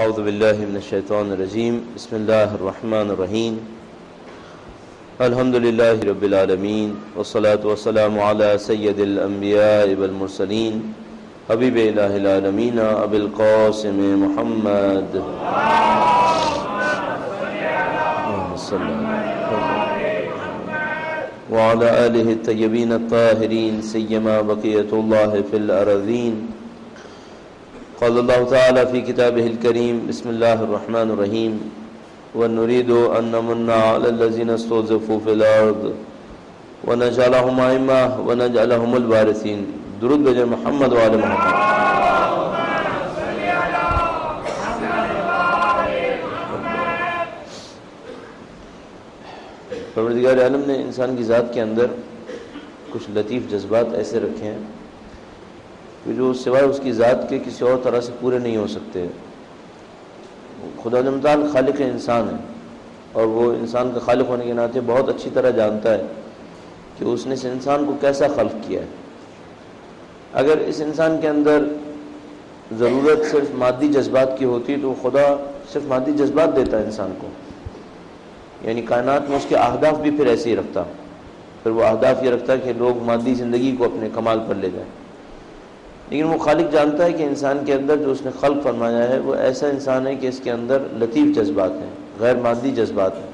اعوذ باللہ من الشیطان الرجیم بسم اللہ الرحمن الرحیم الحمد للہ رب العالمین والصلاة والسلام علی سید الانبیاء والمرسلین حبیب الہ العالمین ابی القاسم محمد وعلى آلہ الطیبین الطاہرین سیما بقیۃ اللہ فی الارضین. قال الله تعالى في كتابه الكريم بسم الله الرحمن الرحيم ونريد أن نمن على الذين استضعفوا في الأرض ونجعلهم أئمة ونجعلهم الوارثين. درود بجے محمد وعلى محمد. پروردگار عالم نے انسان کی ذات کے اندر کچھ لطیف جذبات ایسے رکھے ہیں کہ جو سوائے اس کی ذات کے کسی اور طرح سے پورے نہیں ہو سکتے. خدا متعال خالق انسان ہے اور وہ انسان کا خالق ہونے کے ناطے بہت اچھی طرح جانتا ہے کہ اس نے اس انسان کو کیسا خلق کیا ہے. اگر اس انسان کے اندر ضرورت صرف مادی جذبات کی ہوتی تو خدا صرف مادی جذبات دیتا ہے انسان کو، یعنی کائنات میں اس کے اہداف بھی پھر ایسے ہی رکھتا. پھر وہ اہداف یہ رکھتا کہ لوگ مادی زندگی کو اپنے کمال پر لے جائیں. لیکن وہ خالق جانتا ہے کہ انسان کے اندر جو اس نے خلق فرمایا ہے وہ ایسا انسان ہے کہ اس کے اندر لطیف جذبات ہیں، غیر مادی جذبات ہیں،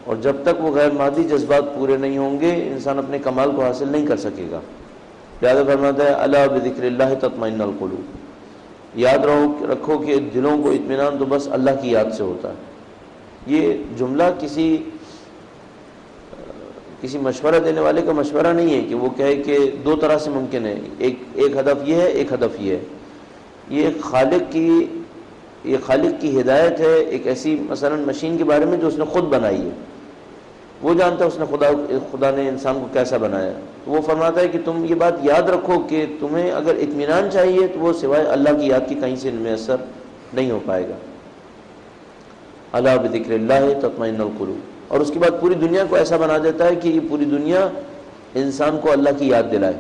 اور جب تک وہ غیر مادی جذبات پورے نہیں ہوں گے انسان اپنے کمال کو حاصل نہیں کر سکے گا. لہٰذا فرماتا ہے الا بذکر اللہ تطمئن القلوب. یاد رکھو کہ دلوں کو اطمینان تو بس اللہ کی یاد سے ہوتا ہے. یہ جملہ کسی مشورہ دینے والے کا مشورہ نہیں ہے کہ وہ کہے کہ دو طرح سے ممکن ہے، ایک ہدف یہ ہے، ایک ہدف یہ ہے. یہ خالق کی ہدایت ہے ایک ایسی مثلا مشین کے بارے میں جو اس نے خود بنائی ہے. وہ جانتا ہے اس نے خدا نے انسان کو کیسا بنایا. تو وہ فرماتا ہے کہ تم یہ بات یاد رکھو کہ تمہیں اگر اطمینان چاہیے تو وہ سوائے اللہ کی یاد کی کہیں سے میسر نہیں ہو پائے گا. الا بذکر اللہ تطمئن القلوب. اور اس کے بعد پوری دنیا کو ایسا بنا دیتا ہے کہ یہ پوری دنیا انسان کو اللہ کی یاد دلائے.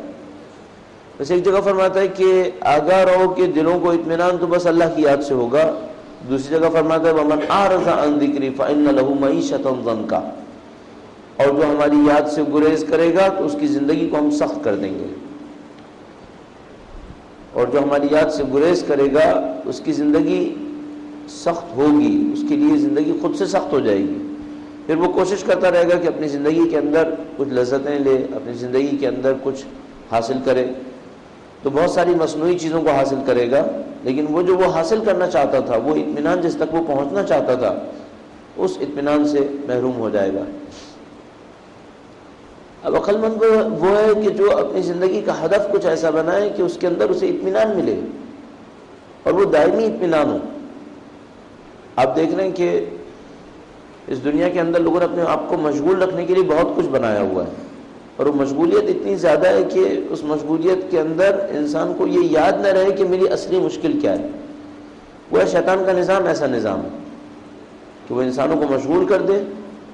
بس ایک جگہ فرماتا ہے کہ آگاہ رہو کہ دلوں کو اطمینان تو بس اللہ کی یاد سے ہوگا. دوسری جگہ فرماتا ہے وَمَنْ أَعْرَضَ عَنْ ذِكْرِي فَإِنَّ لَهُ مَعِيشَةً ضَنْكًا. اور جو ہماری یاد سے گریز کرے گا تو اس کی زندگی کو ہم سخت کر دیں گے. اور جو ہماری یاد سے گریز کرے گا اس کی زندگی سخت ہوگی، اس کے لیے زندگی خود سے سخت ہو جائے گی. پھر وہ کوشش کرتا رہے گا کہ اپنی زندگی کے اندر کچھ لذتیں لے، اپنی زندگی کے اندر کچھ حاصل کرے. تو بہت ساری مصنوعی چیزوں کو حاصل کرے گا، لیکن وہ حاصل کرنا چاہتا تھا، وہ اطمینان جس تک وہ پہنچنا چاہتا تھا اس اطمینان سے محروم ہو جائے گا. اب عقل مند وہ ہے کہ جو اپنی زندگی کا ہدف کچھ ایسا بنائے کہ اس کے اندر اسے اطمینان ملے اور وہ دائمی اطمینان ہو. آپ دیکھ رہے ہیں کہ اس دنیا کے اندر لوگوں نے اپنے آپ کو مشغول رکھنے کے لیے بہت کچھ بنایا ہوا ہے، اور وہ مشغولیت اتنی زیادہ ہے کہ اس مشغولیت کے اندر انسان کو یہ یاد نہ رہے کہ میری اصلی مشکل کیا ہے. وہ شیطان کا نظام ایسا نظام ہے کہ وہ انسانوں کو مشغول کر دے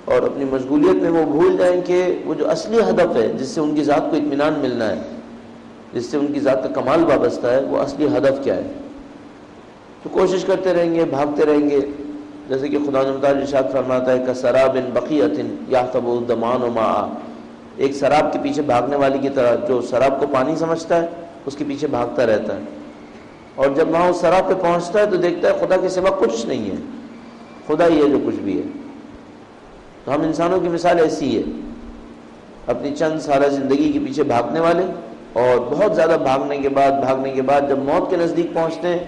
اور اپنی مشغولیت میں وہ بھول جائیں کہ وہ جو اصلی ہدف ہے جس سے ان کی ذات کو اطمینان ملنا ہے، جس سے ان کی ذات کا کمال وابستہ ہے، وہ اصلی ہدف کیا ہے. تو کوشش کرتے رہیں گے، بھاگتے رہیں گے. جیسے کہ خدا تعالیٰ ارشاد فرماتا ہے کسراب بقیۃ یحسبہ الظمآن ماء. ایک سراب کے پیچھے بھاگنے والی کی طرح جو سراب کو پانی سمجھتا ہے اس کے پیچھے بھاگتا رہتا ہے، اور جب وہاں اس سراب پہ پہنچتا ہے تو دیکھتا ہے خدا کے سوا کچھ نہیں ہے، خدا ہی ہے جو کچھ بھی ہے. تو ہم انسانوں کی مثال ایسی ہے، اپنی چند سالہ زندگی کے پیچھے بھاگنے والے، اور بہت زیادہ بھاگنے کے بعد جب موت کے نزدیک پہنچتے ہیں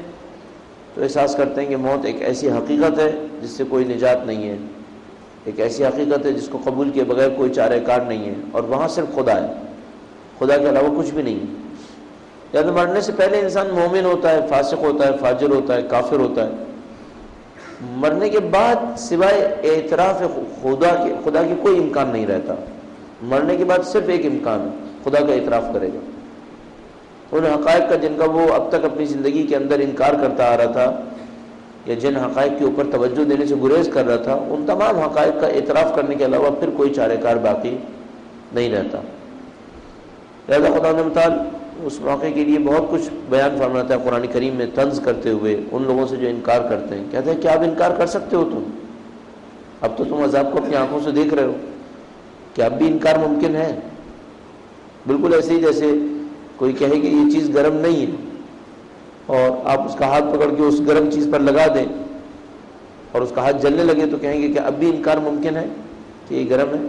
تو احساس کرتے ہیں کہ موت ایک ایسی حقیقت ہے جس سے کوئی نجات نہیں ہے، ایک ایسی حقیقت ہے جس کو قبول کیے بغیر کوئی چارہ کار نہیں ہے، اور وہاں صرف خدا ہے، خدا کے علاوہ کچھ بھی نہیں ہے. یعنی مرنے سے پہلے انسان مومن ہوتا ہے، فاسق ہوتا ہے، فاجر ہوتا ہے، کافر ہوتا ہے. مرنے کے بعد سوائے اعتراف خدا کے کوئی امکان نہیں رہتا. مرنے کے بعد صرف ایک امکان ہے، خدا کا اعتراف کرے گا. ان حقائق کا جن کا وہ اب تک اپنی زندگی کے اندر انکار کرتا آ رہا تھا یا جن حقائق کے اوپر توجہ دینے سے گریز کر رہا تھا، ان تمام حقائق کا اعتراف کرنے کے علاوہ پھر کوئی چارہ کار باقی نہیں رہتا. لہذا خدا نے متعال اس موقع کے لیے بہت کچھ بیان فرماتا ہے قرآن کریم میں، طنز کرتے ہوئے ان لوگوں سے جو انکار کرتے ہیں. کہتے ہیں کیا اب انکار کر سکتے ہو تم؟ اب تو تم عذاب کو اپنی آنکھوں سے دیکھ رہے ہو، کہ اب بھی انکار ممکن ہے؟ بالکل ایسے ہی جیسے کوئی کہے کہ یہ چیز گرم نہیں ہے اور آپ اس کا ہاتھ پکڑ کے اس گرم چیز پر لگا دیں اور اس کا ہاتھ جلنے لگے تو کہیں گے کہ اب بھی انکار ممکن ہے کہ یہ گرم ہے.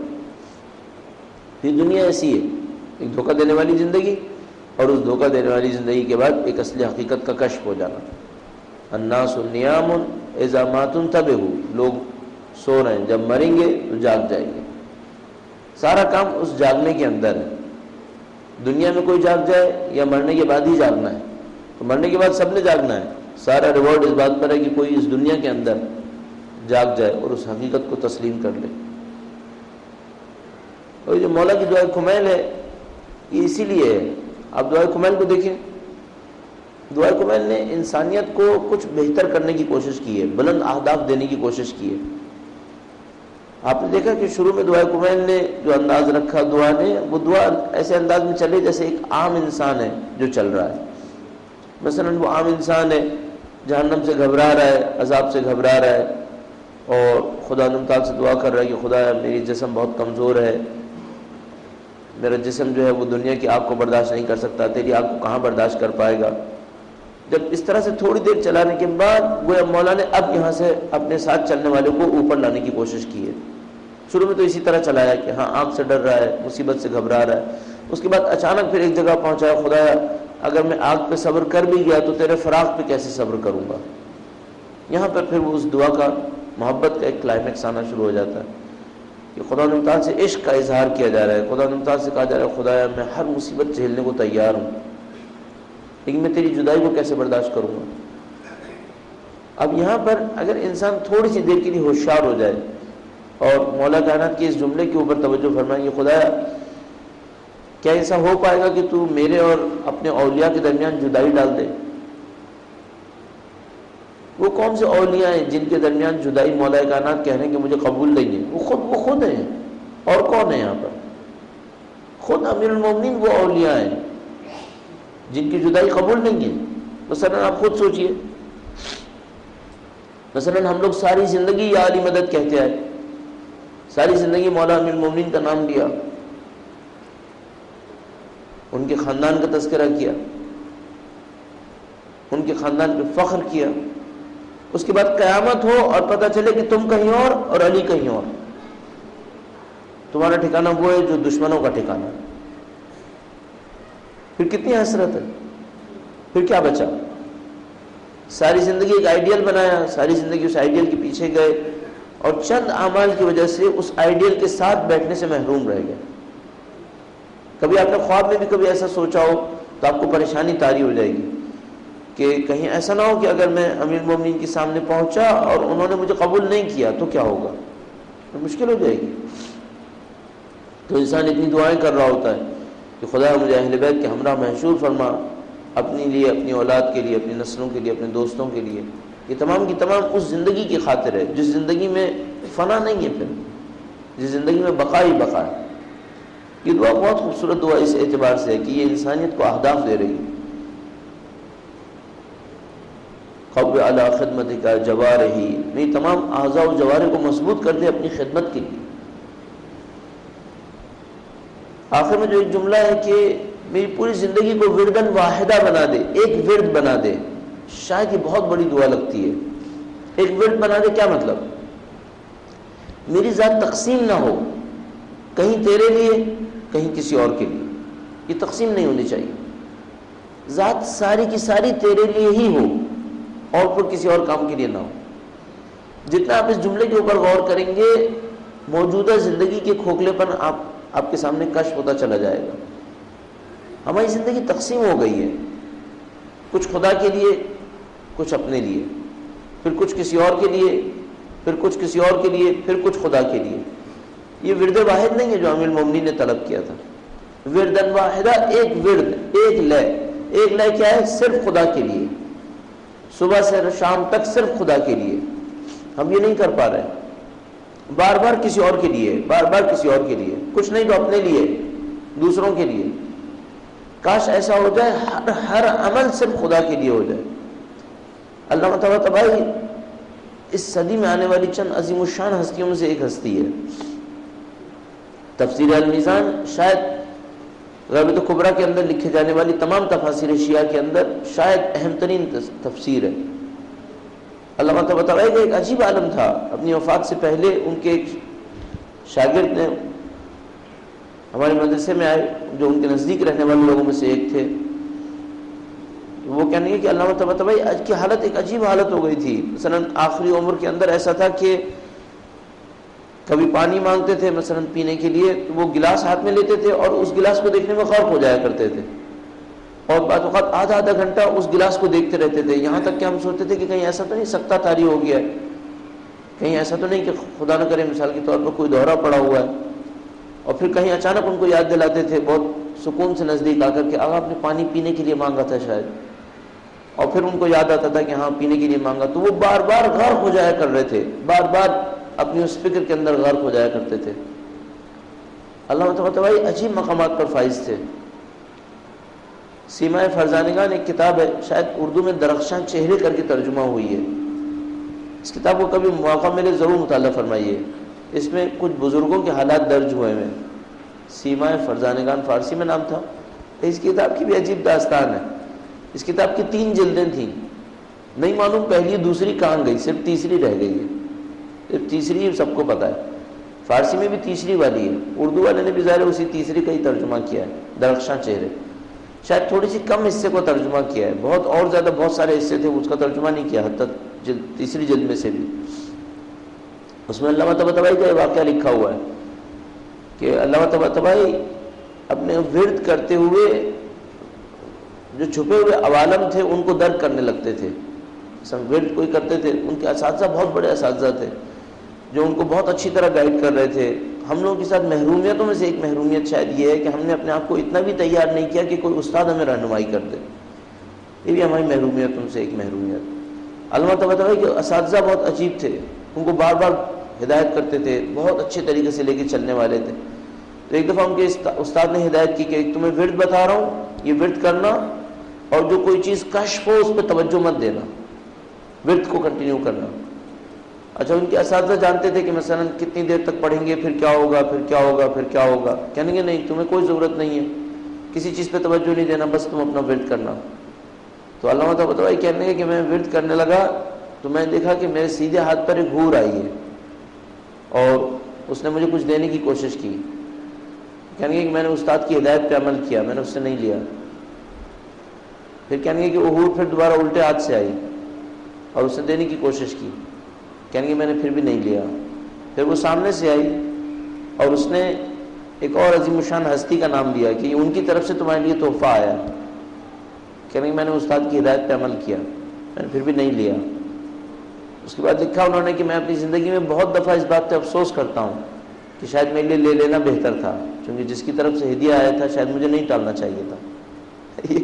یہ دنیا ایسی ہے، ایک دھوکہ دینے والی زندگی، اور اس دھوکہ دینے والی زندگی کے بعد ایک اصلی حقیقت کا کشف ہو جانا. الناس نیام اذا ماتوا انتبہوا، لوگ سو رہے ہیں، جب مریں گے تو جاگ جائیں گے. سارا کام اس جاگنے کے اندر ہے. دنیا میں کوئی جاگ جائے یا مرنے کے بعد ہی جاگنا ہے؟ تو مرنے کے بعد سب نے جاگنا ہے. سارا ریوارڈ اس بات پر ہے کہ کوئی اس دنیا کے اندر جاگ جائے اور اس حقیقت کو تسلیم کر لے. اور جو مولا کی دعائے کمیل ہے یہ اسی لیے ہے. آپ دعائے کمیل کو دیکھیں، دعائے کمیل نے انسانیت کو کچھ بہتر کرنے کی کوشش کی ہے، بلند اہداف دینے کی کوشش کی ہے. آپ نے دیکھا کہ شروع میں دعائے کمیل نے جو انداز رکھا دعا نے، وہ دعا ایسے انداز میں چلے جیسے ایک عام انسان ہے جو چل رہا ہے. مثلا وہ عام انسان ہے، جہنم سے گھبرا رہا ہے، عذاب سے گھبرا رہا ہے، اور خدا تعالیٰ سے دعا کر رہا ہے کہ خدا میری جسم بہت کمزور ہے، میرا جسم جو ہے وہ دنیا کی آگ کو برداشت نہیں کر سکتا، تیری آگ کو کہاں برداشت کر پائے گا. جب اس طرح سے تھوڑی دیر چلانے کے بعد گویا مولا نے اب یہاں سے اپنے ساتھ چلنے والے کو اوپر لانے کی کوشش کی ہے. شروع میں تو اسی طرح چلایا کہ ہاں آگ سے ڈر رہا ہے، مصیبت سے گھبرا رہا ہے. اس کے بعد اچانک پھر ایک جگہ پہنچایا، خدایا اگر میں آگ پہ صبر کر بھی گیا تو تیرے فراق پہ کیسے صبر کروں گا. یہاں پر پھر وہ اس دعا کا، محبت کا ایک کلائمیکس آنا شروع ہو جاتا ہے کہ خدا تعالیٰ سے عشق کا اظہار کیا جا رہا ہے. خدا تعالیٰ سے کہا جا رہا ہے خدایا میں ہر مصیبت جھیلنے کو تیار ہوں، لیکن میں تیری جدائی کو کیسے برداشت کروں گا. اب یہاں پر اگر انسان تھوڑی سی دیر کے لیے ہوشیار ہو جائے اور مولا کائنات کے اس جملے کے اوپر توجہ فرمائیں کہ خدایا کیا ایسا ہو پائے گا کہ تو میرے اور اپنے اولیاء کے درمیان جدائی ڈال دے. وہ کون سے اولیاء ہیں جن کے درمیان جدائی مولا کائنات کہہ رہے ہیں کہ مجھے قبول نہیں ہے؟ وہ خود ہیں. اور کون ہے یہاں پر؟ خود امیر المومنین وہ اولیاء ہیں جن کی جدائی قبول نہیں ہے. مثلا آپ خود سوچئے، مثلا ہم لوگ ساری زندگی یا علی مدد کہتے آئے، ساری زندگی مولا امیر المومنین کا نام لیا، ان کے خاندان کا تذکرہ کیا، ان کے خاندان پہ فخر کیا. اس کے بعد قیامت ہو اور پتہ چلے کہ تم کہیں اور علی کہیں اور. تمہارا ٹھکانہ وہ ہے جو دشمنوں کا ٹھکانہ ہے. پھر کتنی حسرت ہے، پھر کیا بچا؟ ساری زندگی ایک آئیڈیل بنایا، ساری زندگی اس آئیڈیل کے پیچھے گئے اور چند اعمال کی وجہ سے اس آئیڈیل کے ساتھ بیٹھنے سے محروم رہ گئے. کبھی آپ نے خواب میں بھی کبھی ایسا سوچا ہو تو آپ کو پریشانی طاری ہو جائے گی کہ کہیں ایسا نہ ہو کہ اگر میں امیر المومنین کے سامنے پہنچا اور انہوں نے مجھے قبول نہیں کیا تو کیا ہوگا، تو مشکل ہو جائے گی. تو انسان اتنی دعائیں کر رہا ہوتا ہے کہ خدا مجھے اہل بیت کے ہمراہ محشور فرما، اپنی لیے، اپنی اولاد کے لیے، اپنی نسلوں کے لیے، اپنے دوستوں کے لیے. یہ تمام کی تمام اس زندگی کی خاطر ہے جس زندگی میں فنا نہیں ہے، پھر جس زندگی میں بقا ہی بقا ہے. یہ دعا بہت خوبصورت دعا اس اعتبار سے ہے کہ یہ انسانیت کو اہداف دے رہی ہے. قو علی خدمتک جوارحی، میری تمام اعضاء و جوارح کو مضبوط کر دے اپنی خدمت کے لیے. آخر میں جو ایک جملہ ہے کہ میری پوری زندگی کو وردن واحدہ بنا دے، ایک ورد بنا دے. شاید یہ بہت بڑی دعا لگتی ہے. ایک ورد بنا دے کیا مطلب؟ میری ذات تقسیم نہ ہو، کہیں تیرے لیے کہیں کسی اور کے لیے. یہ تقسیم نہیں ہونی چاہیے. ذات ساری کی ساری تیرے لیے ہی ہو اور پھر کسی اور کام کے لیے نہ ہو. جتنا آپ اس جملے کے اوپر غور کریں گے موجودہ زندگی کے کھوکھلے پن آپ کے سامنے کشف ہوتا چلا جائے گا. ہماری زندگی تقسیم ہو گئی ہے، کچھ خدا کے لیے، کچھ اپنے لیے، پھر کچھ کسی اور کے لیے، پھر کچھ کسی اور کے لیے، پھر کچھ خدا کے لیے. یہ ورد واحد نہیں ہے جو امیر المومنین نے طلب کیا تھا. وردن واحدہ، ایک ورد، ایک لے. ایک لے کیا ہے؟ صرف خدا کے لیے، صبح سے شام تک صرف خدا کے لیے. ہم یہ نہیں کر پا رہے، بار بار کسی اور کے لیے، بار بار کسی اور کے لیے. کچھ نہیں تو اپنے لیے، دوسروں کے لیے. کاش ایسا ہو جائے ہر عمل صرف خدا کے لیے ہو جائے۔ علامہ طباطبائی اس صدی میں آنے والی چند عظیم الشان ہستیوں میں سے ایک ہستی ہے۔ تفسیر المیزان شاید غیبت کبریٰ کے اندر لکھے جانے والی تمام تفاسیر شیعہ کے اندر شاید اہم ترین تفسیر ہے۔ علامہ طباطبائی کا ایک عجیب عالم تھا۔ اپنی وفات سے پہلے ان کے ایک شاگرد نے ہمارے مدرسے میں آئے، جو ان کے نزدیک رہنے والے لوگوں میں سے ایک تھے۔ وہ کہنے لگے کہ علامہ طباطبائی آج کی حالت ایک عجیب حالت ہو گئی تھی، مثلا آخری عمر کے اندر ایسا تھا کہ کبھی پانی مانگتے تھے مثلا پینے کے لیے، تو وہ گلاس ہاتھ میں لیتے تھے اور اس گلاس کو دیکھنے میں غرق ہو جایا کرتے تھے، اور بعض اوقات آدھا گھنٹہ اس گلاس کو دیکھتے رہتے تھے، یہاں تک کہ ہم سوچتے تھے کہ کہیں ایسا تو نہیں سکتہ طاری ہو گیا ہے، کہیں ایسا تو نہیں کہ خدا نہ کرے مثال کے طور پر کوئی دورہ پڑا ہوا ہے۔ اور پھر کہیں اچانک ان کو یاد دلاتے تھے بہت سکون سے نزدیک آ کر کے، آقا آپ نے پانی پینے کے لیے مانگا تھا شاید، اور پھر ان کو یاد آتا تھا کہ ہاں پینے کے لیے مانگا، تو وہ بار بار غرق ہو جایا کر رہے تھے، بار بار اپنی اس فکر کے اندر غرق ہو جایا کرتے تھے۔ علامہ طباطبائی عجیب مقامات پر فائز تھے۔ سیمائے فرزانگان ایک کتاب ہے، شاید اردو میں درخشاں چہرے کر کے ترجمہ ہوئی ہے، اس کتاب کو کبھی موقع ملے ضرور مطالعہ فرمائیے۔ اس میں کچھ بزرگوں کے حالات درج ہوئے ہیں۔ سیمائے فرزانگان فارسی میں نام تھا۔ اس کتاب کی بھی عجیب داستان ہے۔ اس کتاب کی 3 جلدیں تھیں، نہیں معلوم پہلی دوسری کہاں گئی، صرف تیسری رہ گئی ہے، صرف تیسری سب کو پتہ ہے۔ فارسی میں بھی تیسری والی ہے، اردو والے نے بھی ظاہر اسی تیسری کا ہی ترجمہ کیا ہے، درخشاں چہرے۔ شاید تھوڑی سی کم حصے کو ترجمہ کیا ہے، بہت اور زیادہ بہت سارے حصے تھے اس کا ترجمہ نہیں کیا، حتی تیسری جلد میں سے بھی۔ اس میں علامہ طباطبائی کا یہ واقعہ لکھا ہوا ہے کہ علامہ طباطبائی اپنے ورد کرتے ہوئے جو چھپے ہوئے عوالم تھے ان کو درک کرنے لگتے تھے۔ ورد کوئی کرتے تھے، ان کے اساتذہ بہت بڑے اساتذہ تھے جو ان کو بہت اچھی طرح گائیڈ کر رہے تھے۔ ہم لوگوں کے ساتھ محرومیتوں میں سے ایک محرومیت شاید یہ ہے کہ ہم نے اپنے آپ کو اتنا بھی تیار نہیں کیا کہ کوئی استاد ہمیں رہنمائی کر دے، یہ بھی ہماری محرومیتوں سے ایک محرومیت۔ علامہ طباطبائی کے اساتذہ بہت عجیب تھے، ان کو بار بار ہدایت کرتے تھے، بہت اچھے طریقے سے لے کے چلنے والے تھے۔ تو ایک دفعہ ان کے استاد نے ہدایت کی کہ ایک تمہیں ورد بتا رہا ہوں، یہ ورد کرنا، اور جو کوئی چیز کشف ہو اس پہ توجہ مت دینا، ورد کو کنٹینیو کرنا۔ اچھا، ان کے اساتذہ جانتے تھے کہ مثلا کتنی دیر تک پڑھیں گے، پھر کیا ہوگا، پھر کیا ہوگا، پھر کیا ہوگا، کہیں گے نہیں تمہیں کوئی ضرورت نہیں ہے، کسی چیز پہ توجہ نہیں دینا، بس تم اپنا ورد کرنا۔ تو علامہ طباطبائی کہنے لگے کہ میں ورد کرنے لگا تو میں نے دیکھا کہ میرے سیدھے ہاتھ پر ایک حور آئی ہے اور اس نے مجھے کچھ دینے کی کوشش کی۔ کہنے لگے کہ میں نے استاد کی ہدایت پہ عمل کیا، میں نے اس سے نہیں لیا۔ پھر کہنے لگے کہ وہ حور پھر دوبارہ الٹے ہاتھ سے آئی اور اسے دینے کی کوشش کی، کہنے لگے میں نے پھر بھی نہیں لیا۔ پھر وہ سامنے سے آئی اور اس نے ایک اور عظیم الشان ہستی کا نام لیا کہ ان کی طرف سے تمہارے لیے تحفہ آیا، کہنے لگے میں نے استاد کی ہدایت پہ عمل کیا، میں نے پھر بھی نہیں لیا۔ اس کے بعد لکھا انہوں نے کہ میں اپنی زندگی میں بہت دفعہ اس بات پہ افسوس کرتا ہوں کہ شاید میرے لیے لے لینا بہتر تھا، کیونکہ جس کی طرف سے ہدیہ آیا تھا شاید مجھے نہیں ٹالنا چاہیے تھا۔ یہ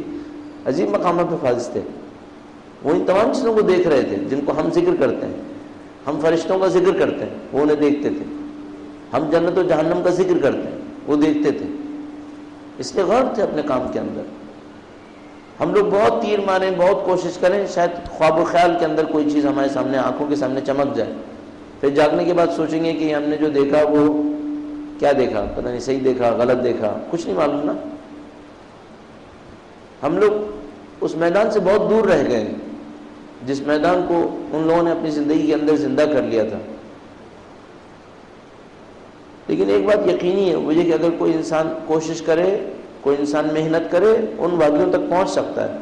عجیب مقامات پہ فائز تھے، وہ ان تمام چیزوں کو دیکھ رہے تھے جن کو ہم ذکر کرتے ہیں۔ ہم فرشتوں کا ذکر کرتے ہیں، وہ انہیں دیکھتے تھے۔ ہم جنت و جہنم کا ذکر کرتے ہیں، وہ دیکھتے تھے۔ اس لیے غور تھے اپنے کام کے اندر۔ ہم لوگ بہت تیر ماریں، بہت کوشش کریں، شاید خواب و خیال کے اندر کوئی چیز ہمارے سامنے آنکھوں کے سامنے چمک جائے، پھر جاگنے کے بعد سوچیں گے کہ ہم نے جو دیکھا وہ کیا دیکھا، پتہ نہیں صحیح دیکھا غلط دیکھا، کچھ نہیں معلوم نا۔ ہم لوگ اس میدان سے بہت دور رہ گئے جس میدان کو ان لوگوں نے اپنی زندگی کے اندر زندہ کر لیا تھا۔ لیکن ایک بات یقینی ہے، وہ یہ کہ اگر کوئی انسان کوشش کرے، کوئی انسان محنت کرے، ان وادیوں تک پہنچ سکتا ہے۔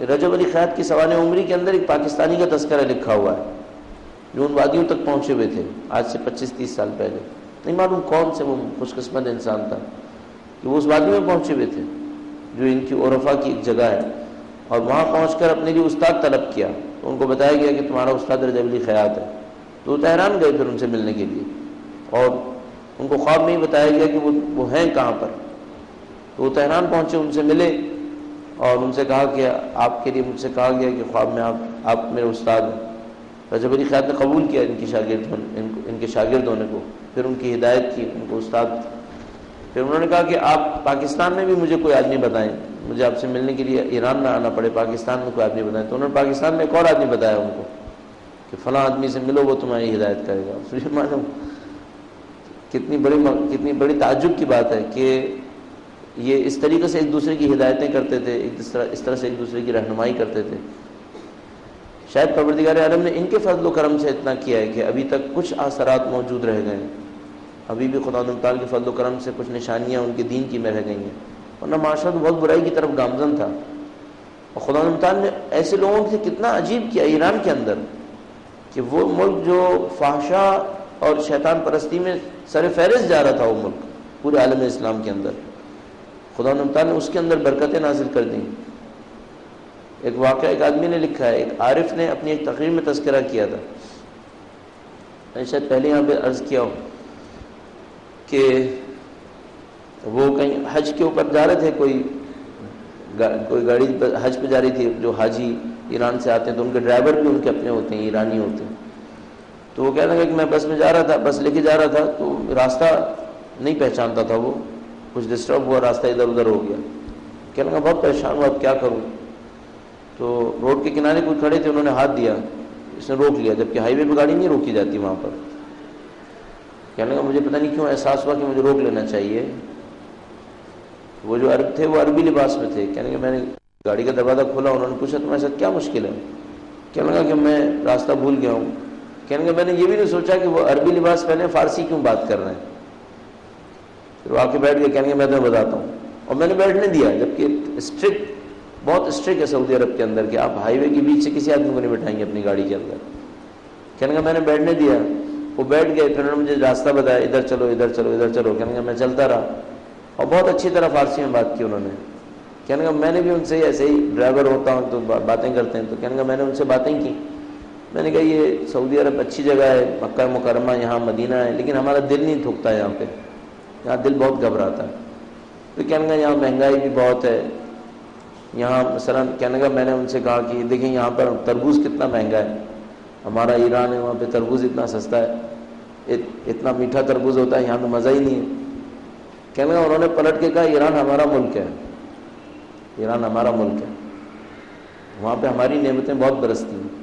رجب علی خیاط کی سوانح عمری کے اندر ایک پاکستانی کا تذکرہ لکھا ہوا ہے جو ان وادیوں تک پہنچے ہوئے تھے آج سے 25-30 سال پہلے۔ نہیں معلوم کون سے وہ خوش قسمت انسان تھا کہ وہ اس وادی میں پہنچے ہوئے تھے جو ان کی عرفا کی ایک جگہ ہے، اور وہاں پہنچ کر اپنے لیے استاد طلب کیا تو ان کو بتایا گیا کہ تمہارا استاد رجب علی خیاط ہے۔ تو وہ تہران گئے پھر ان سے ملنے کے لیے، اور ان کو خواب میں ہی بتایا گیا کہ وہ ہیں کہاں پر۔ تو وہ تہران پہنچے، ان سے ملے اور ان سے کہا کہ آپ کے لیے مجھ سے کہا گیا کہ خواب میں آپ میرے استاد ہیں۔ رجب علی خیاط نے قبول کیا ان کے شاگرد ہونے کو، پھر ان کی ہدایت کی، ان کو استاد پھر انہوں نے کہا کہ آپ پاکستان میں بھی مجھے کوئی آدمی بتائیں، مجھے آپ سے ملنے کے لیے ایران نہ آنا پڑے، پاکستان میں کوئی آدمی بتائیں۔ تو انہوں نے پاکستان میں ایک اور آدمی بتایا ان کو کہ فلاں آدمی سے ملو، وہ تمہاری ہدایت کرے گا۔ مجھے معلوم کتنی بڑی تعجب کی بات ہے کہ یہ اس طریقے سے ایک دوسرے کی ہدایتیں کرتے تھے، اس طرح سے ایک دوسرے کی رہنمائی کرتے تھے۔ شاید پروردگار عالم نے ان کے فضل و کرم سے اتنا کیا ہے کہ ابھی تک کچھ اثرات موجود رہ گئے ہیں، ابھی بھی خدا تعالیٰ کے فضل و کرم سے کچھ نشانیاں ان کے دین کی میں رہ گئی ہیں، ورنہ معاشرہ تو بہت برائی کی طرف گامزن تھا۔ اور خدا تعالیٰ نے ایسے لوگوں سے کتنا عجیب کیا ایران کے اندر کہ وہ ملک جو فحشا اور شیطان پرستی میں سر فہرست جا رہا تھا، وہ ملک پورے عالم اسلام کے اندر خدا تعالیٰ نے اس کے اندر برکتیں نازل کر دیں۔ ایک واقعہ ایک آدمی نے لکھا ہے، ایک عارف نے اپنی ایک تقریر میں تذکرہ کیا تھا، میں شاید پہلے یہاں پہ عرض کیا ہوں کہ وہ کہیں حج کے اوپر جا رہے تھے، کوئی گاڑی حج پہ جا رہی تھی، جو حاجی ایران سے آتے ہیں تو ان کے ڈرائیور بھی ان کے اپنے ہوتے ہیں، ایرانی ہوتے ہیں۔ تو وہ کہنے لگا کہ میں بس میں جا رہا تھا، بس لے کے جا رہا تھا، تو راستہ نہیں پہچانتا تھا، وہ کچھ ڈسٹرب ہوا، راستہ ادھر ادھر ہو گیا۔ کہنے لگا بہت پریشان ہوا، اب کیا کروں؟ تو روڈ کے کنارے کوئی کھڑے تھے، انہوں نے ہاتھ دیا، اس نے روک لیا، جبکہ ہائی وے پہ گاڑی نہیں روکی جاتی وہاں پر۔ کہنے لگا مجھے پتہ نہیں کیوں احساس ہوا کہ مجھے روک لینا چاہیے۔ وہ جو عرب تھے وہ عربی لباس میں تھے، کہنے لگا میں نے گاڑی کا دروازہ کھولا، انہوں نے پوچھا تمہارے ساتھ کیا مشکل ہے؟ کہنے لگا کہ میں راستہ بھول گیا ہوں۔ کہنے لگا میں نے یہ بھی نہیں سوچا کہ وہ عربی لباس پہنے فارسی کیوں بات کر رہے ہیں۔ پھر وہ آ کے بیٹھ گئے، کہنے لگا میں تمہیں بتاتا ہوں، اور میں نے بیٹھنے دیا، جبکہ اسٹرکٹ بہت اسٹرکٹ ہے سعودی عرب کے اندر کہ آپ ہائی وے کے بیچ سے کسی آدمی کو نہیں بٹھائیں گے اپنی گاڑی کے اندر۔ کہنے لگا میں نے بیٹھنے دیا، وہ بیٹھ گئے، پھر انہوں نے مجھے راستہ بتایا، ادھر چلو ادھر چلو ادھر چلو۔ کہنے لگا میں چلتا رہا، اور بہت اچھی طرح فارسی میں بات کی انہوں نے۔ کہنے لگا میں نے بھی ان سے ایسے ہی ڈرائیور ہوتا ہوں تو باتیں کرتے ہیں، تو کہنے لگا میں نے ان سے باتیں کی، میں نے کہا یہ سعودی عرب اچھی جگہ ہے، مکہ مکرمہ یہاں مدینہ ہے، لیکن ہمارا دل نہیں تھکتا یہاں پہ، یہاں دل بہت گھبراتا ہے۔ تو کہنے لگا یہاں مہنگائی بھی بہت ہے، یہاں مثلا کہنے لگا میں نے ان سے کہا کہ دیکھیں یہاں پر تربوز کتنا مہنگا ہے، ہمارا ایران ہے وہاں پہ تربوز اتنا سستا ہے، اتنا میٹھا تربوز ہوتا ہے، یہاں پہ مزہ ہی نہیں ہے۔ کہنے لگا انہوں نے پلٹ کے کہا ایران ہمارا ملک ہے، ایران ہمارا ملک ہے، وہاں پہ ہماری نعمتیں بہت برستی ہیں۔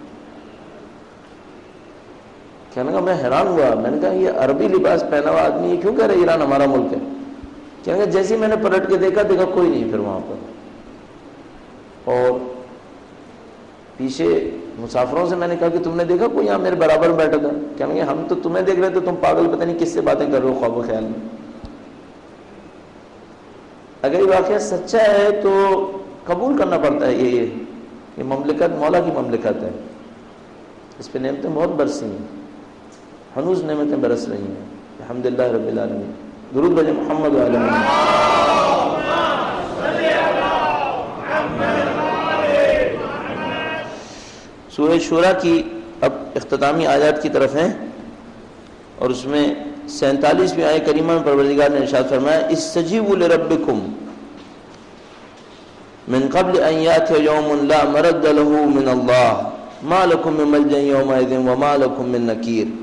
کہنے لگا میں حیران ہوا، میں نے کہا یہ عربی لباس پہنا ہوا آدمی یہ کیوں کہہ رہا ہے ایران ہمارا ملک ہے؟ کہنے لگا جیسے ہی میں نے پلٹ کے دیکھا کوئی نہیں پھر وہاں پر، اور پیچھے مسافروں سے میں نے کہا کہ تم نے دیکھا کوئی یہاں میرے برابر بیٹھا تھا؟ کہنے لگے ہم تو تمہیں دیکھ رہے تھے، تم پاگل پتہ نہیں کس سے باتیں کر رہے ہو خواب و خیال میں۔ اگر یہ واقعہ سچا ہے تو قبول کرنا پڑتا ہے، یہ مملکت مولا کی مملکت ہے، اس پہ نعمتیں بہت برسی ہیں، ہنوز نعمتیں برس رہی ہیں، الحمدللہ رب العالمین۔ درود بھیجیں محمد و علی محمد۔ سورہ شورى کی اب اختتامی آیات کی طرف ہیں، اور اس میں 47ویں آیہ کریمہ میں پروردگار نے ارشاد فرمایا استجیبوا لربکم من قبل ان یأتی یوم لا مرد له من اللہ ما لکم من ملجأ یومئذ وما لکم من نکیر۔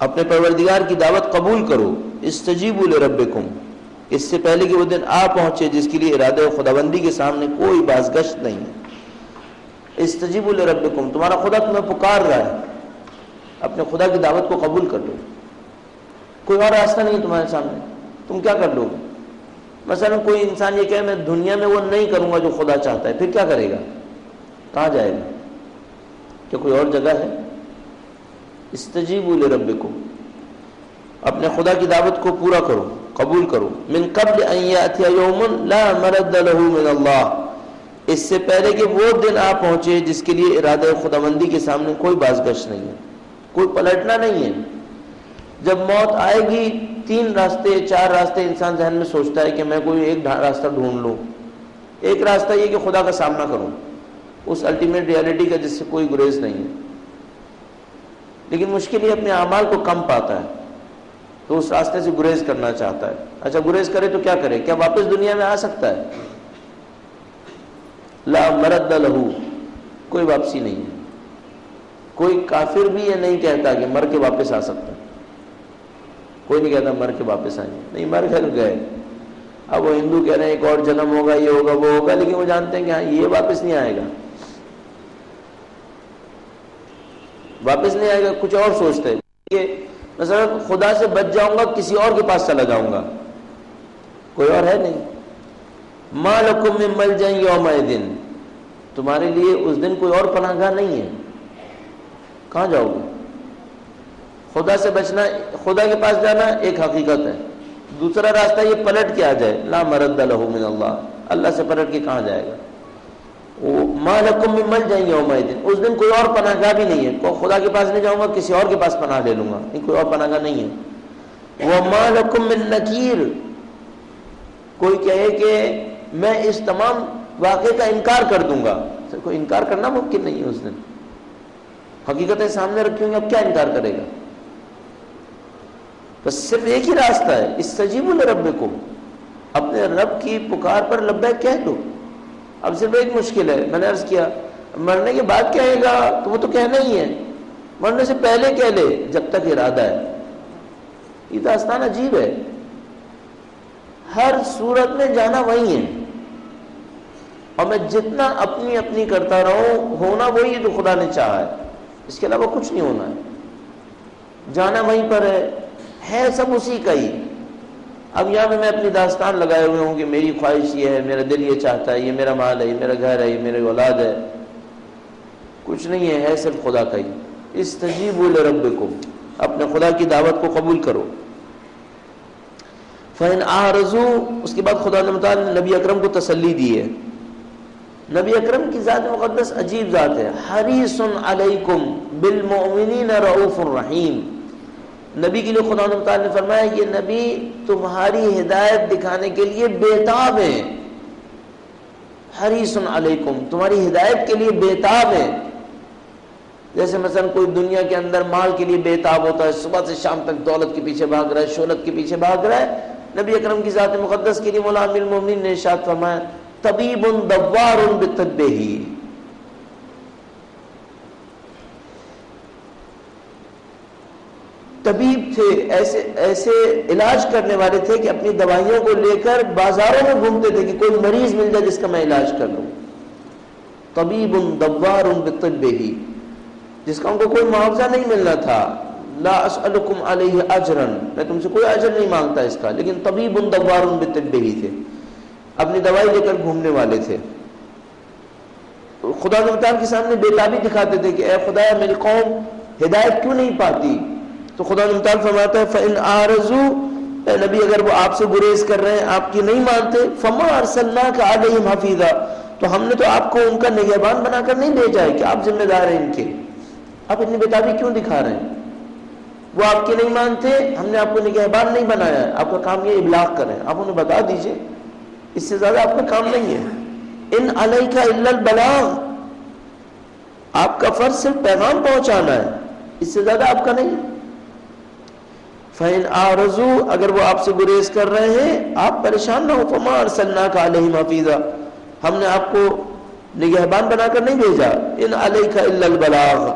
اپنے پروردگار کی دعوت قبول کرو، استجیبوا لربکم، اس سے پہلے کہ وہ دن آ پہنچے جس کے لیے ارادہ خداوندی کے سامنے کوئی بازگشت نہیں ہے۔ استجیبوا لربکم، تمہارا خدا تمہیں پکار رہا ہے، اپنے خدا کی دعوت کو قبول کر لو، کوئی اور راستہ نہیں تمہارے سامنے، تم کیا کر لو گے؟ مثلا کوئی انسان یہ کہے میں دنیا میں وہ نہیں کروں گا جو خدا چاہتا ہے، پھر کیا کرے گا؟ کہاں جائے گا؟ کیا کوئی اور جگہ ہے؟ استجیبوا لربکم، اپنے خدا کی دعوت کو پورا کرو، قبول کرو۔ من قبل ان یأتی یوم لا مرد له من اللہ، اس سے پہلے کہ وہ دن آ پہنچے جس کے لیے ارادہ خداوندی کے سامنے کوئی بازگشت نہیں ہے، کوئی پلٹنا نہیں ہے۔ جب موت آئے گی 3 راستے 4 راستے انسان ذہن میں سوچتا ہے کہ میں کوئی ایک راستہ ڈھونڈ لوں۔ ایک راستہ یہ کہ خدا کا سامنا کروں، اس الٹیمیٹ ریالٹی کا جس سے کوئی گریز نہیں ہے، لیکن مشکل یہ اپنے اعمال کو کم پاتا ہے تو اس راستے سے گریز کرنا چاہتا ہے۔ اچھا گریز کرے تو کیا کرے؟ کیا واپس دنیا میں آ سکتا ہے؟ لا مرد لہ، کوئی واپسی نہیں ہے، کوئی کافر بھی یہ نہیں کہتا کہ مر کے واپس آ سکتا ہے۔ کوئی نہیں کہتا مر کے واپس آئیں گے، نہیں، مر کر گئے. اب وہ ہندو کہہ رہے ہیں ایک اور جنم ہوگا، یہ ہوگا وہ ہوگا، لیکن وہ جانتے ہیں کہ ہاں یہ واپس نہیں آئے گا، واپس نہیں آئے گا. کچھ اور سوچتے ہیں کہ مثلا خدا سے بچ جاؤں گا، کسی اور کے پاس چلا جاؤں گا، کوئی اور ہے نہیں. ما لکم من ملجأ یومئذ، تمہارے لیے اس دن کوئی اور پناہ گاہ نہیں ہے، کہاں جاؤ گے؟ خدا سے بچنا، خدا کے پاس جانا ایک حقیقت ہے، دوسرا راستہ یہ پلٹ کے آ جائے، لا مرد لہ من اللہ، اللہ سے پلٹ کے کہاں جائے گا؟ ما لکم من ملجأ یومئذ، اس دن کوئی اور پناہ گاہ بھی نہیں ہے، کوئی خدا کے پاس نہیں جاؤں گا، کسی اور کے پاس پناہ لے لوں گا، نہیں، کوئی اور پناہ گاہ نہیں ہے. وما لکم من نکیر، کوئی کہے کہ میں اس تمام واقعے کا انکار کر دوں گا، کوئی انکار کرنا ممکن نہیں ہے. اس دن حقیقتیں سامنے رکھی ہوں گی، اب کیا انکار کرے گا؟ بس صرف ایک ہی راستہ ہے، استجیبوا لربکم، اپنے رب کی پکار پر لبیک کہہ دو. اب صرف ایک مشکل ہے، میں نے عرض کیا مرنے کے بعد کہے گا تو وہ تو کہنا ہی ہے، مرنے سے پہلے کہہ لے جب تک ارادہ ہے. یہ داستان عجیب ہے، ہر صورت میں جانا وہی ہے، اور میں جتنا اپنی اپنی کرتا رہوں، ہونا وہی ہے جو خدا نے چاہا ہے، اس کے علاوہ کچھ نہیں ہونا ہے، جانا وہیں پر ہے سب اسی کا ہی. اب یہاں پہ میں اپنی داستان لگائے ہوئے ہوں کہ میری خواہش یہ ہے، میرا دل یہ چاہتا ہے، یہ میرا مال ہے، یہ میرا گھر ہے، یہ میری اولاد ہے، کچھ نہیں ہے صرف خدا کا ہی. استجیبوا لربکم، اپنے خدا کی دعوت کو قبول کرو. فَإِنْ أَعْرَضُوا، اس کے بعد خدا تعالیٰ نے نبی اکرم کو تسلی دی ہے. نبی اکرم کی ذات مقدس عجیب ذات ہے، حریص علیکم بالمؤمنین رؤوف الرحیم. نبی کے لیے خدا تعالیٰ نے فرمایا یہ نبی تمہاری ہدایت دکھانے کے لیے بےتاب ہیں، حریص علیکم، تمہاری ہدایت کے لیے بےتاب ہیں. جیسے مثلا کوئی دنیا کے اندر مال کے لیے بےتاب ہوتا ہے، صبح سے شام تک دولت کے پیچھے بھاگ رہا ہے، شہرت کے پیچھے بھاگ رہا ہے، نبی اکرم کی ذات مقدس کے لیے مولا امیر المومنین نے ارشاد فرمایا طبیب دوار بطبہ، طبیب تھے، ایسے علاج کرنے والے تھے کہ اپنی دوائیوں کو لے کر بازاروں میں گھومتے تھے کہ کوئی مریض مل جائے جس کا میں علاج کر لوں. طبیب دوار بطبہ، جس کا ان کو کوئی معاوضہ نہیں ملنا تھا. لا اسألکم علیہ اجرا، میں تم سے کوئی اجر نہیں مانگتا اس کا، لیکن طبیب دوار بطبہ تھے، اپنی دوائی لے کر گھومنے والے تھے. خدا تعالیٰ کے سامنے بےتابی دکھاتے تھے کہ اے خدایا میری قوم ہدایت کیوں نہیں پاتی؟ تو خدا تعالیٰ فرماتا ہے فَإِنْ أَعْرَضُوا، اے نبی اگر وہ آپ سے گریز کر رہے ہیں، آپ کی نہیں مانتے، فَمَا أَرْسَلْنَاكَ عَلَيْهِمْ حَفِيظًا، تو ہم نے تو آپ کو ان کا نگہبان بنا کر نہیں بھیجا ہے کہ آپ ذمہ دار ہیں ان کے. آپ اتنی بےتابی کیوں دکھا رہے ہیں؟ وہ آپ کے نہیں مانتے، ہم نے آپ کو نگہبان نہیں بنایا ہے، آپ کا کام یہ ابلاغ کریں، آپ انہیں بتا دیجئے، اس سے زیادہ آپ کا کام نہیں ہے. ان علیک الا البلاغ، آپ کا فرض صرف پیغام پہنچانا ہے، اس سے زیادہ آپ کا نہیں. فَإِنْ أَعْرَضُوا، اگر وہ آپ سے گریز کر رہے ہیں، آپ پریشان نہ ہو، فَمَا أَرْسَلْنَاكَ عَلَيْهِمْ حَفِيظًا، ہم نے آپ کو نگہبان بنا کر نہیں بھیجا. ان علیک الا البلاغ،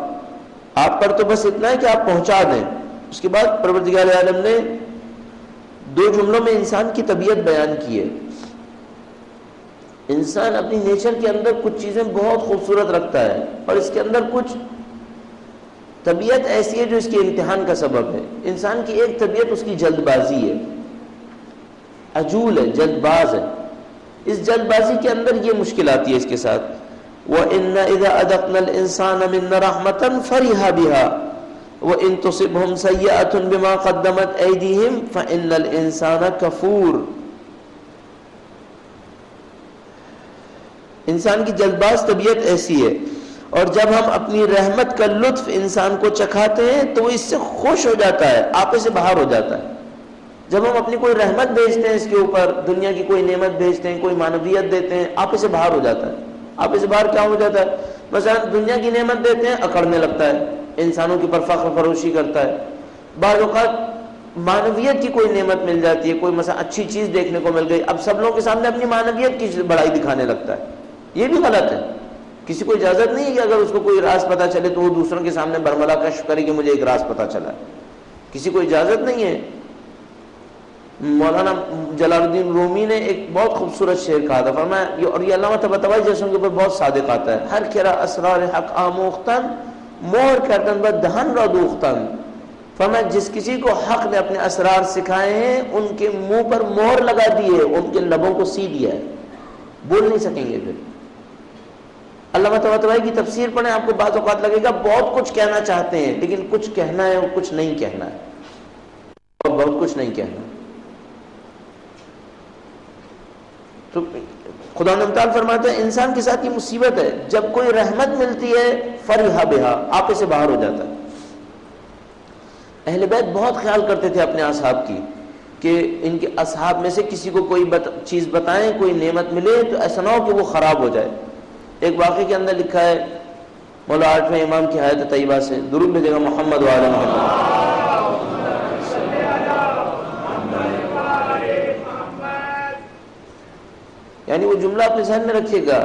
آپ پر تو بس اتنا ہے کہ آپ پہنچا دیں. اس کے بعد پروردگار عالم نے 2 جملوں میں انسان کی طبیعت بیان کی ہے. انسان اپنی نیچر کے اندر کچھ چیزیں بہت خوبصورت رکھتا ہے، اور اس کے اندر کچھ طبیعت ایسی ہے جو اس کے امتحان کا سبب ہے. انسان کی ایک طبیعت اس کی جلد بازی ہے، عجول ہے، جلد باز ہے. اس جلد بازی کے اندر یہ مشکل آتی ہے اس کے ساتھ. وَإِنَّ إِذَا أَذَقْنَا الْإِنسَانَ مِنَّا رَحْمَةً فَرِحَ بِهَا وَإِن تُصِبْهُمْ سَيِّئَةٌ بِمَا قَدَّمَتْ أَيْدِيهِمْ فَإِنَّ الْإِنسَانَ كَفُورٌ. انسان کی جلد باز طبیعت ایسی ہے، اور جب ہم اپنی رحمت کا لطف انسان کو چکھاتے ہیں تو وہ اس سے خوش ہو جاتا ہے، آپے سے باہر ہو جاتا ہے. جب ہم اپنی کوئی رحمت بھیجتے ہیں اس کے اوپر، دنیا کی کوئی نعمت بھیجتے ہیں، کوئی معنویت دیتے ہیں، آپے سے باہر ہو جاتا ہے. آپے سے باہر کیا ہو جاتا ہے؟ مثلا دنیا کی نعمت دیتے ہیں، اکڑنے لگتا ہے، انسانوں کے اوپر فخر فروشی کرتا ہے. بعض اوقات معنویت کی کوئی نعمت مل جاتی ہے، کوئی مثلا اچھی چیز دیکھنے کو مل گئی، اب سب لوگوں کے سامنے اپنی معنویت کی بڑائی دکھانے لگتا ہے. یہ بھی غلط ہے. کسی کو اجازت نہیں ہے کہ اگر اس کو کوئی راز پتہ چلے تو وہ دوسروں کے سامنے برملا کشف کرے کہ مجھے ایک راز پتہ چلا ہے. کسی کو اجازت نہیں ہے. مولانا جلال الدین رومی نے ایک بہت خوبصورت شعر کہا تھا، فرمایا، اور یہ علامہ طباطبائی جیسوں کے اوپر بہت صادق آتا ہے، ہر کرا اسرار حق آموختن مور کردن بد دہن را دوختن، فرمایا جس کسی کو حق نے اپنے اسرار سکھائے ہیں ان کے منہ پر مور لگا دی ہے، ان کے لبوں کو سی دیا ہے، بول نہیں سکیں گے پھر۔ علامہ طباطبائی کی تفسیر پڑھیں، آپ کو بعض اوقات لگے گا بہت کچھ کہنا چاہتے ہیں لیکن کچھ کہنا ہے اور کچھ نہیں کہنا ہے، اور بہت کچھ نہیں کہنا۔ تو خدا نے تعالیٰ فرماتا ہے انسان کے ساتھ یہ مصیبت ہے، جب کوئی رحمت ملتی ہے فرحا بہا، آپے سے باہر ہو جاتا ہے۔ اہل بیت بہت خیال کرتے تھے اپنے اصحاب کی کہ ان کے اصحاب میں سے کسی کو کوئی چیز بتائیں، کوئی نعمت ملے تو ایسا نہ ہو کہ وہ خراب ہو جائے۔ ایک واقعے کے اندر لکھا ہے، مولا 8ویں امام کی آیت طیبہ سے درود بھیجے گا محمد وعلی محمد، یعنی وہ جملہ اپنے ذہن میں رکھیے گا،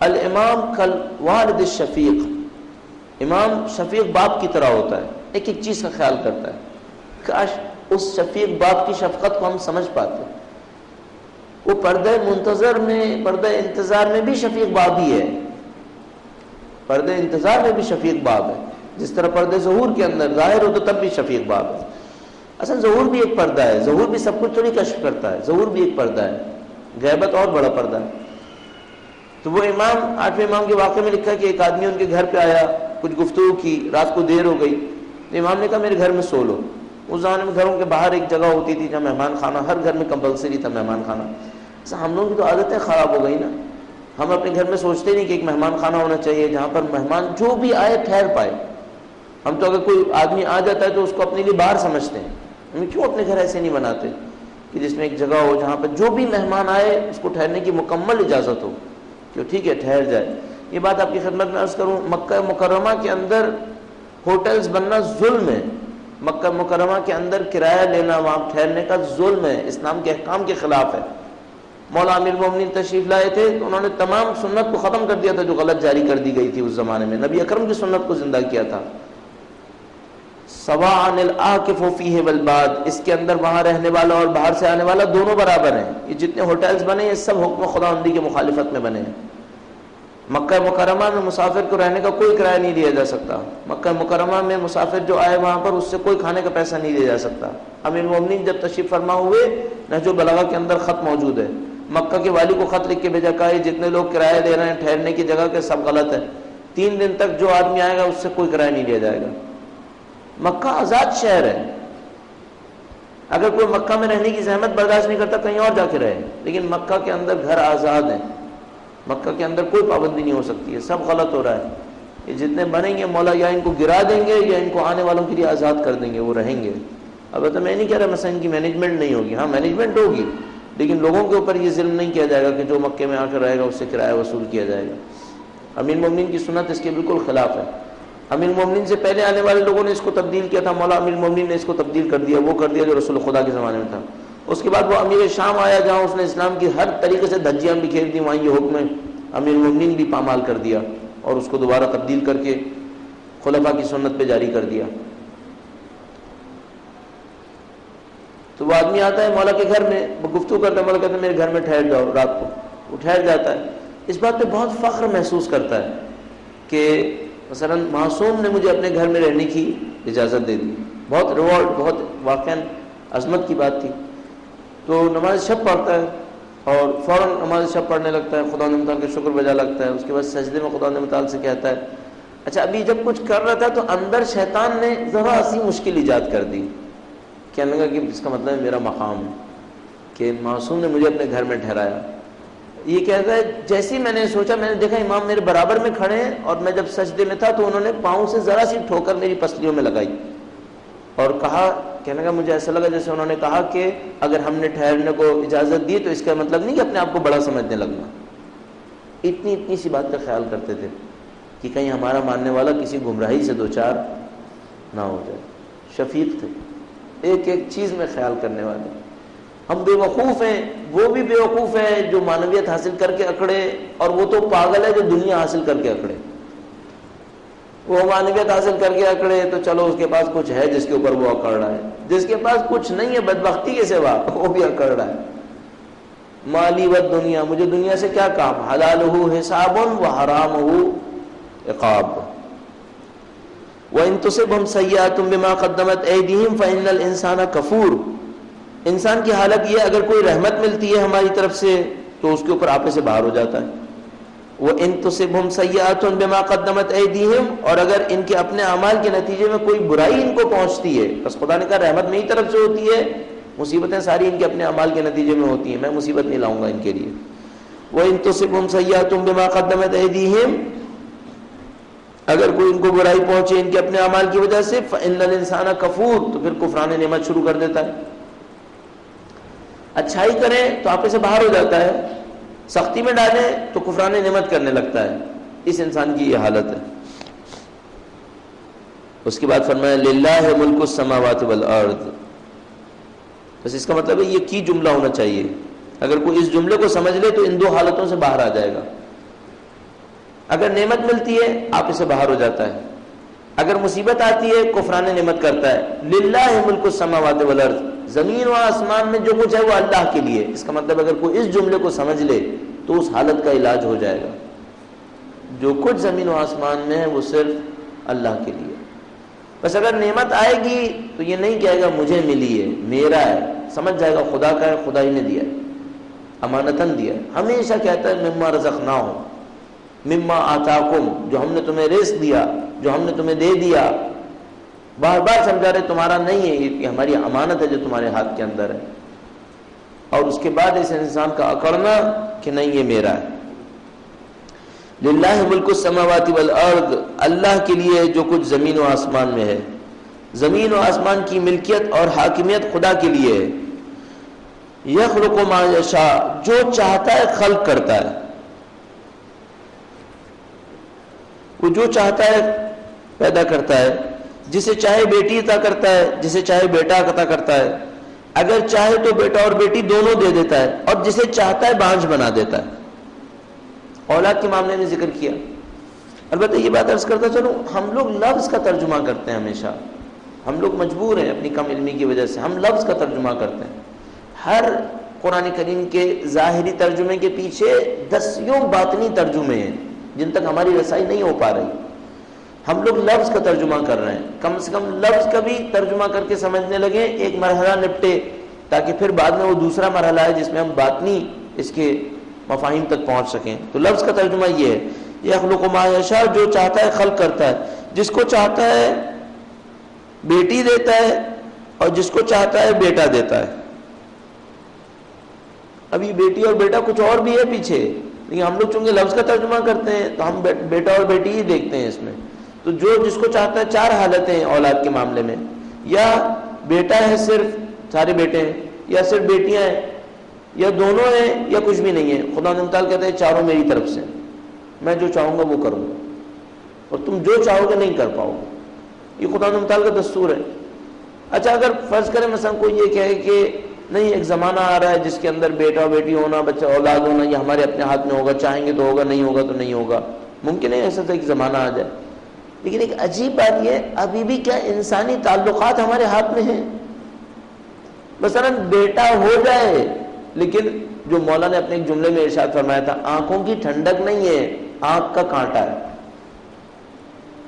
الامام کل والد الشفیق، امام شفیق باپ کی طرح ہوتا ہے، ایک ایک چیز کا خیال کرتا ہے۔ کاش اس شفیق باپ کی شفقت کو ہم سمجھ پاتے۔ وہ پردہ منتظر میں، پردہ انتظار میں بھی شفیق باپ ہی ہے، پردہ انتظار میں بھی شفیق باپ ہے، جس طرح پردہ ظہور کے اندر ظاہر ہو تو تب بھی شفیق باپ ہے۔ اصل ظہور بھی ایک پردہ ہے، ظہور بھی سب کچھ تھوڑی کشف کرتا ہے، ظہور بھی ایک پردہ ہے، غیبت اور بڑا پردہ ہے۔ تو وہ امام 8ویں امام کے واقعے میں لکھا ہے کہ ایک آدمی ان کے گھر پہ آیا، کچھ گفتگو کی، رات کو دیر ہو گئی تو امام نے کہا میرے گھر میں سو لو۔ اس زمانے میں گھروں کے باہر ایک جگہ ہوتی تھی جہاں مہمان خانہ، ہر گھر میں کمپلسری تھا مہمان خانہ۔ ہم لوگوں کی تو عادتیں خراب ہو گئی نا، ہم اپنے گھر میں سوچتے نہیں کہ ایک مہمان خانہ ہونا چاہیے جہاں پر مہمان جو بھی آئے ٹھہر پائے۔ ہم تو اگر کوئی آدمی آ جاتا ہے تو اس کو اپنے لیے باہر سمجھتے ہیں، ہم کیوں اپنے گھر ایسے نہیں بناتے کہ جس میں ایک جگہ ہو جہاں پر جو بھی مہمان آئے اس کو ٹھہرنے کی مکمل اجازت ہو کہ ٹھیک ہے ٹھہر جائے۔ یہ بات آپ کی خدمت میں عرض کروں، مکہ مکرمہ کے اندر ہوٹلز بننا ظلم ہے، مکہ مکرمہ کے اندر کرایہ لینا، وہاں ٹھہرنے کا ظلم ہے، اسلام کے احکام کے خلاف ہے۔ مولا امیر المومنین تشریف لائے تھے تو انہوں نے تمام سنت کو ختم کر دیا تھا جو غلط جاری کر دی گئی تھی اس زمانے میں، نبی اکرم کی سنت کو زندہ کیا تھا۔ سواء العاکف فیہ والباد، اس کے اندر وہاں رہنے والا اور باہر سے آنے والا دونوں برابر ہیں۔ یہ جتنے ہوٹلز بنے یہ سب حکم خداوندی کے مخالفت میں بنے ہیں۔ مکہ مکرمہ میں مسافر کو رہنے کا کوئی کرایہ نہیں دیا جا سکتا، مکہ مکرمہ میں مسافر جو آئے وہاں پر اس سے کوئی کھانے کا پیسہ نہیں دیا جا سکتا۔ امیر المومنین جب تشریف فرما ہوئے، نہج البلاغہ کے اندر خط موجود ہے، مکہ کے والی کو خط لکھ کے بھیجا، کہا یہ جتنے لوگ کرایہ دے رہے ہیں ٹھہرنے کی جگہ کے سب غلط ہے، 3 دن تک جو آدمی آئے گا اس سے کوئی کرایہ نہیں دیا جائے گا۔ مکہ آزاد شہر ہے، اگر کوئی مکہ میں رہنے کی زحمت برداشت نہیں کرتا کہیں اور جا کے رہے، لیکن مکہ کے اندر گھر آزاد ہیں، مکہ کے اندر کوئی پابندی نہیں ہو سکتی ہے، سب غلط ہو رہا ہے۔ یہ جتنے بنیں گے مولا یا ان کو گرا دیں گے یا ان کو آنے والوں کے لیے آزاد کر دیں گے، وہ رہیں گے۔ اب تو میں نہیں کہہ رہا مثلا ان کی مینجمنٹ نہیں ہوگی، ہاں مینجمنٹ ہوگی، لیکن لوگوں کے اوپر یہ ظلم نہیں کیا جائے گا کہ جو مکے میں آ کر رہے گا اس سے کرایہ وصول کیا جائے گا۔ امیر مومنین کی سنت اس کے بالکل خلاف ہے۔ امیر مومنین سے پہلے آنے والے لوگوں نے اس کو تبدیل کیا تھا، مولا امیر مومنین نے اس کو تبدیل کر دیا، وہ کر دیا جو رسول خدا کے زمانے میں تھا۔ اس کے بعد وہ امیر شام آیا جہاں اس نے اسلام کی ہر طریقے سے دھجیاں بکھیر دی، وہاں یہ حکم امیر مومنین بھی پامال کر دیا اور اس کو دوبارہ تبدیل کر کے خلفاء کی سنت پہ جاری کر دیا۔ تو وہ آدمی آتا ہے مولا کے گھر میں، وہ گفتگو کرتا ہے، مولا کہتا ہے میرے گھر میں ٹھہر جاؤ رات کو، وہ ٹھہر جاتا ہے۔ اس بات پہ بہت فخر محسوس کرتا ہے کہ مثلا معصوم نے مجھے اپنے گھر میں رہنے کی اجازت دے دی، بہت ریوارڈ، بہت واقعاً عظمت کی بات تھی۔ تو نماز شب پڑھتا ہے اور فوراً نماز شب پڑھنے لگتا ہے، خدا نے متعال کے شکر بجا لگتا ہے، اس کے بعد سجدے میں خدا نے متعال سے کہتا ہے اچھا ابھی جب کچھ کر رہا تھا تو اندر شیطان نے ذرا سی مشکل ایجاد کر دی، کہنے لگا کہ اس کا مطلب ہے میرا مقام ہے کہ معصوم نے مجھے اپنے گھر میں ٹھہرایا۔ یہ کہتا ہے جیسے ہی میں نے سوچا، میں نے دیکھا امام میرے برابر میں کھڑے ہیں اور میں جب سجدے میں تھا تو انہوں نے پاؤں سے ذرا سی ٹھوکر میری پسلیوں میں لگائی اور کہا، کہنے لگا مجھے ایسا لگا جیسے انہوں نے کہا کہ اگر ہم نے ٹھہرنے کو اجازت دی تو اس کا مطلب نہیں کہ اپنے آپ کو بڑا سمجھنے لگنا۔ اتنی سی بات کا خیال کرتے تھے کہ کہیں ہمارا ماننے والا کسی گمراہی سے دوچار نہ ہو جائے۔ شفیق تھے، ایک ایک چیز میں خیال کرنے والے۔ ہم بے وقوف ہیں، وہ بھی بے وقوف ہے جو معنویت حاصل کر کے اکڑے، اور وہ تو پاگل ہے جو دنیا حاصل کر کے اکڑے۔ وہ معنویت حاصل کر کے اکڑے تو چلو اس کے پاس کچھ ہے جس کے اوپر وہ اکڑ رہا ہے، جس کے پاس کچھ نہیں ہے بدبختی کے سوا وہ بھی اکڑ رہا ہے. مالی و دنیا، مجھے دنیا سے کیا کام، حلالہ حساب و حرامہ عقاب. وَإِن تُصِبْهُمْ سَيِّئَةٌ بِمَا قَدَّمَتْ أَيْدِيهِمْ فَإِنَّ الْإِنسَانَ کفور. انسان کی حالت یہ، اگر کوئی رحمت ملتی ہے ہماری طرف سے تو اس کے اوپر آپے سے باہر ہو جاتا ہے. وَإِن تُصِبْهُمْ سَيِّئَةٌ بِمَا قَدَّمَتْ أَيْدِيهِمْ، اور اگر ان کے اپنے اعمال کے نتیجے میں کوئی برائی ان کو پہنچتی ہے، بس خدا نے کہا رحمت میری طرف سے ہوتی ہے، مصیبتیں ساری ان کے اپنے اعمال کے نتیجے میں ہوتی ہیں، میں مصیبت نہیں لاؤں گا ان کے لیے. وَإِن تُصِبْهُمْ سَيِّئَةٌ بِمَا قَدَّمَتْ أَيْدِيهِمْ، اگر کوئی ان کو برائی پہنچے ان کے اپنے اعمال کی وجہ سے، فَإِنَّ الْإِنسَانَ کفور، تو پھر کفران نعمت شروع کر دیتا ہے. اچھائی کریں تو آپے سے باہر ہو جاتا ہے، سختی میں ڈالیں تو کفران نعمت کرنے لگتا ہے. اس انسان کی یہ حالت ہے. اس کے بعد فرمایا للہ ملک السماوات والارض. بس اس کا مطلب ہے یہ کی جملہ ہونا چاہیے. اگر کوئی اس جملے کو سمجھ لے تو ان دو حالتوں سے باہر آ جائے گا. اگر نعمت ملتی ہے آپ اسے باہر ہو جاتا ہے، اگر مصیبت آتی ہے کفران نعمت کرتا ہے. للہ ملک السماوات والارض، زمین و آسمان میں جو کچھ ہے وہ اللہ کے لیے. اس کا مطلب اگر کوئی اس جملے کو سمجھ لے تو اس حالت کا علاج ہو جائے گا. جو کچھ زمین و آسمان میں ہے وہ صرف اللہ کے لیے. بس اگر نعمت آئے گی تو یہ نہیں کہے گا مجھے ملی ہے، میرا ہے، سمجھ جائے گا خدا کا ہے، خدا ہی نے دیا ہے، امانتاً دیا ہے. ہمیشہ کہتا ہے مما رزقناہم، مما آتاکم، جو ہم نے تمہیں رزق دیا، جو ہم نے تمہیں دے دیا. بار بار سمجھا رہے تمہارا نہیں ہے، یہ ہماری امانت ہے جو تمہارے ہاتھ کے اندر ہے. اور اس کے بعد اس انسان کا اکڑنا کہ نہیں یہ میرا ہے. للہ ملک السماوات والارض، اللہ کے لیے جو کچھ زمین و آسمان میں ہے. زمین و آسمان کی ملکیت اور حاکمیت خدا کے لیے ہے. یخلق ما یشاء، جو چاہتا ہے خلق کرتا ہے. وہ جو چاہتا ہے پیدا کرتا ہے. جسے چاہے بیٹی عطا کرتا ہے، جسے چاہے بیٹا عطا کرتا ہے. اگر چاہے تو بیٹا اور بیٹی دونوں دے دیتا ہے، اور جسے چاہتا ہے بانجھ بنا دیتا ہے. اولاد کے معاملے میں ذکر کیا. البتہ یہ بات عرض کرتا چلوں، ہم لوگ لفظ کا ترجمہ کرتے ہیں ہمیشہ. ہم لوگ مجبور ہیں اپنی کم علمی کی وجہ سے، ہم لفظ کا ترجمہ کرتے ہیں. ہر قرآن کریم کے ظاہری ترجمے کے پیچھے دسیوں باطنی ترجمے ہیں جن تک ہماری رسائی نہیں ہو پا رہی. ہم لوگ لفظ کا ترجمہ کر رہے ہیں. کم سے کم لفظ کا بھی ترجمہ کر کے سمجھنے لگے، ایک مرحلہ نپٹے، تاکہ پھر بعد میں وہ دوسرا مرحلہ ہے جس میں ہم باطنی اس کے مفاہیم تک پہنچ سکیں. تو لفظ کا ترجمہ یہ ہے، یخلق ما یشاء، جو چاہتا ہے خلق کرتا ہے. جس کو چاہتا ہے بیٹی دیتا ہے اور جس کو چاہتا ہے بیٹا دیتا ہے. اب یہ بیٹی اور بیٹا کچھ اور بھی ہے پیچھے، لیکن ہم لوگ چونکہ لفظ کا ترجمہ کرتے ہیں تو ہم بیٹا اور بیٹی ہی دیکھتے ہیں اس میں. تو جو جس کو چاہتا ہے، چار حالتیں اولاد کے معاملے میں، یا بیٹا ہے صرف، سارے بیٹے ہیں، یا صرف بیٹیاں ہیں، یا دونوں ہیں، یا کچھ بھی نہیں ہے. خدا تعالیٰ کہتے ہیں چاروں میری طرف سے، میں جو چاہوں گا وہ کروں گا، اور تم جو چاہو گے نہیں کر پاؤ گے. یہ خدا تعالیٰ کا دستور ہے. اچھا اگر فرض کریں مثلا کوئی یہ کہے کہ نہیں، ایک زمانہ آ رہا ہے جس کے اندر بیٹا اور بیٹی ہونا، بچہ اولاد ہونا یہ ہمارے اپنے ہاتھ میں ہوگا، چاہیں گے تو ہوگا، نہیں ہوگا تو نہیں ہوگا. ممکن ہے ایسا ایک زمانہ آ جائے. لیکن ایک عجیب بات یہ، ابھی بھی کیا انسانی تعلقات ہمارے ہاتھ میں ہیں؟ مثلا بیٹا ہو جائے، لیکن جو مولا نے اپنے ایک جملے میں ارشاد فرمایا تھا، آنکھوں کی ٹھنڈک نہیں ہے، آنکھ کا کانٹا ہے.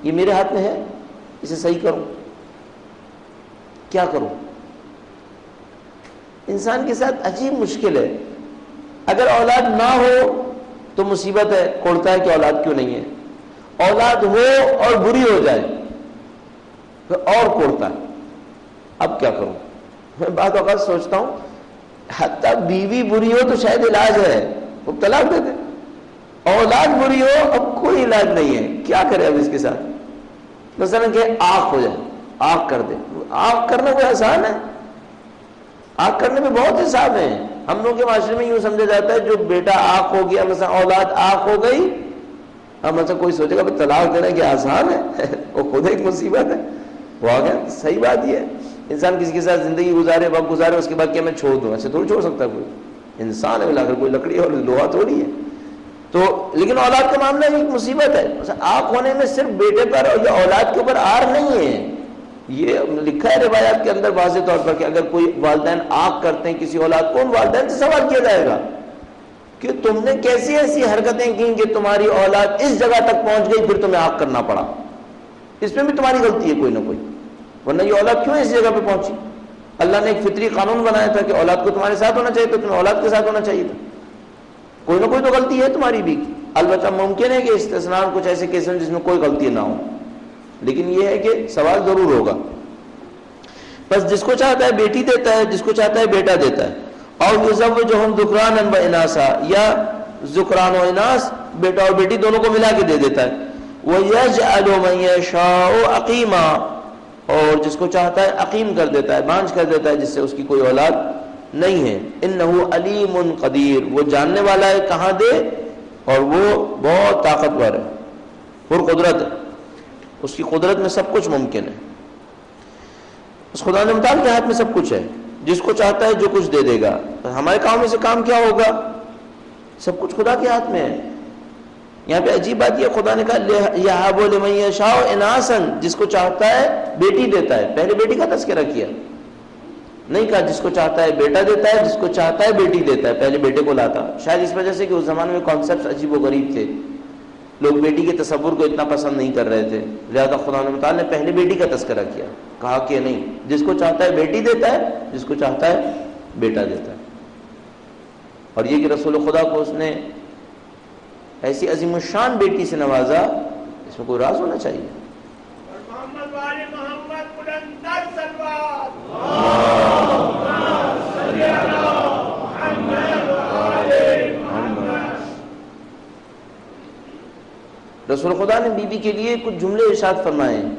یہ میرے ہاتھ میں ہے، اسے صحیح کروں، کیا کروں؟ انسان کے ساتھ عجیب مشکل ہے. اگر اولاد نہ ہو تو مصیبت ہے، کوڑتا ہے کہ اولاد کیوں نہیں ہے. اولاد ہو اور بری ہو جائے تو اور کوڑتا ہے، اب کیا کروں؟ میں بعض اوقات سوچتا ہوں حتیٰ بیوی بری ہو تو شاید علاج ہے، وہ طلاق دے دے. اولاد بری ہو اب کوئی علاج نہیں ہے، کیا کرے اب اس کے ساتھ؟ مثلا کہ آنکھ ہو جائے، آنکھ کر دے. آنکھ کرنا کوئی آسان ہے؟ آنکھ کرنے میں بہت حساب ہیں. ہم لوگ کے معاشرے میں یوں سمجھا جاتا ہے جو بیٹا آنکھ ہو گیا، مثلا اولاد آنکھ ہو گئی، اب مثلا کوئی سوچے گا طلاق دینا کیا آسان ہے؟ وہ خود ایک مصیبت ہے. وہ آ گیا. صحیح بات یہ ہے، انسان کسی کے ساتھ زندگی گزارے، وقت گزارے، اس کے بعد کیا میں چھوڑ دوں؟ ایسے تھوڑی چھوڑ سکتا ہے کوئی. انسان ہے، ملا کر کوئی لکڑی اور لوہا تھوڑی ہے. تو لیکن اولاد کا معاملہ ایک مصیبت ہے. آنکھ ہونے میں صرف بیٹے پر اور یا اولاد کے اوپر آر نہیں ہے. یہ لکھا ہے روایات کے اندر واضح طور پر کہ اگر کوئی والدین آنکھ کرتے ہیں کسی اولاد کو، ان والدین سے سوال کیا جائے گا کہ تم نے کیسی ایسی حرکتیں کی کہ تمہاری اولاد اس جگہ تک پہنچ گئی، پھر تمہیں آنکھ کرنا پڑا. اس میں بھی تمہاری غلطی ہے کوئی نہ کوئی، ورنہ یہ اولاد کیوں اس جگہ پہ پہنچی؟ اللہ نے ایک فطری قانون بنایا تھا کہ اولاد کو تمہارے ساتھ ہونا چاہیے، تو تمہیں اولاد کے ساتھ ہونا چاہیے تھا. کوئی نہ کوئی تو غلطی ہے تمہاری بھی. البتہ ممکن ہے کہ استثناء کچھ ایسے کیس ہیں جس میں کوئی غلطی نہ ہو، لیکن یہ ہے کہ سوال ضرور ہوگا. بس جس کو چاہتا ہے بیٹی دیتا ہے، جس کو چاہتا ہے بیٹا دیتا ہے. اور یزوجہم ذکرانا و اناسا، یا ذکران و اناس بیٹا اور بیٹی دونوں کو ملا کے دے دیتا ہے. وَيَجْعَلُ مَن يَشَاءُ عَقِيمًا، اور جس کو چاہتا ہے عقیم کر دیتا ہے، بانجھ کر دیتا ہے، جس سے اس کی کوئی اولاد نہیں ہے. انہ علیم قدیر، وہ جاننے والا ہے کہاں دے، اور وہ بہت طاقتور ہے، پر قدرت ہے. اس کی قدرت میں سب کچھ ممکن ہے. اس خدا نے متعال کے ہاتھ میں سب کچھ ہے، جس کو چاہتا ہے جو کچھ دے دے گا. ہمارے کام میں سے کام کیا ہوگا؟ سب کچھ خدا کے ہاتھ میں ہے. یہاں پہ عجیب بات یہ، خدا نے کہا یہب لمن یشاء اناسا، جس کو چاہتا ہے بیٹی دیتا ہے. پہلے بیٹی کا تذکرہ کیا، نہیں کہا جس کو چاہتا ہے بیٹا دیتا ہے، جس کو چاہتا ہے بیٹی دیتا ہے. پہلے بیٹے کو لاتا، شاید اس وجہ سے کہ اس زمانے میں کانسیپٹس عجیب و غریب تھے، لوگ بیٹی کے تصور کو اتنا پسند نہیں کر رہے تھے، لہذا خدا نے پہلے بیٹی کا تذکرہ کیا. کہا کہ نہیں، جس کو چاہتا ہے بیٹی دیتا ہے، جس کو چاہتا ہے بیٹا دیتا ہے. اور یہ کہ رسول خدا کو اس نے ایسی عظیم الشان بیٹی سے نوازا، اس میں کوئی راز ہونا چاہیے. محمد والے محمد بلندر سلوات. رسول خدا نے بی بی کے لیے کچھ جملے ارشاد فرمائے ہیں.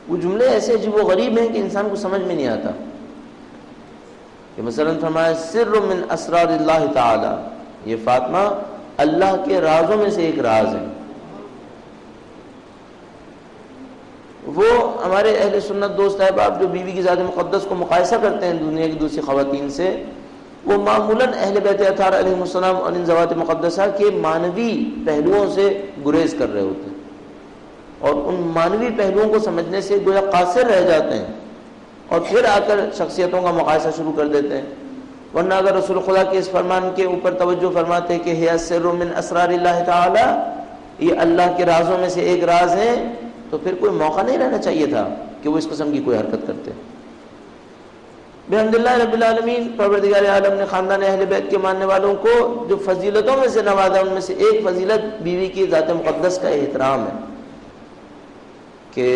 وہ جملے ایسے عجیب و غریب ہیں کہ انسان کو سمجھ میں نہیں آتا. کہ مثلا فرمایا سر من اسرار اللہ تعالی، یہ فاطمہ اللہ کے رازوں میں سے ایک راز ہے. وہ ہمارے اہل سنت دوست احباب جو بیوی کی ذات مقدس کو مقایسہ کرتے ہیں دنیا کی دوسری خواتین سے، وہ معمولاً اہل بیت اطہار علیہم السلام اور ان ذوات مقدسہ کے معنوی پہلوؤں سے گریز کر رہے ہوتے ہیں، اور ان معنوی پہلوؤں کو سمجھنے سے گویا قاصر رہ جاتے ہیں، اور پھر آ کر شخصیتوں کا مقایسہ شروع کر دیتے ہیں. ورنہ اگر رسول خدا کے اس فرمان کے اوپر توجہ فرماتے کہ ہے سر من اسرار اللہ تعالی، یہ اللہ کے رازوں میں سے ایک راز ہے، تو پھر کوئی موقع نہیں رہنا چاہیے تھا کہ وہ اس قسم کی کوئی حرکت کرتے. بحمداللہ رب العالمین، پروردگار عالم نے خاندان اہل بیت کے ماننے والوں کو جو فضیلتوں میں سے نوازا، ان میں سے ایک فضیلت بیوی کی ذات مقدس کا احترام ہے. کہ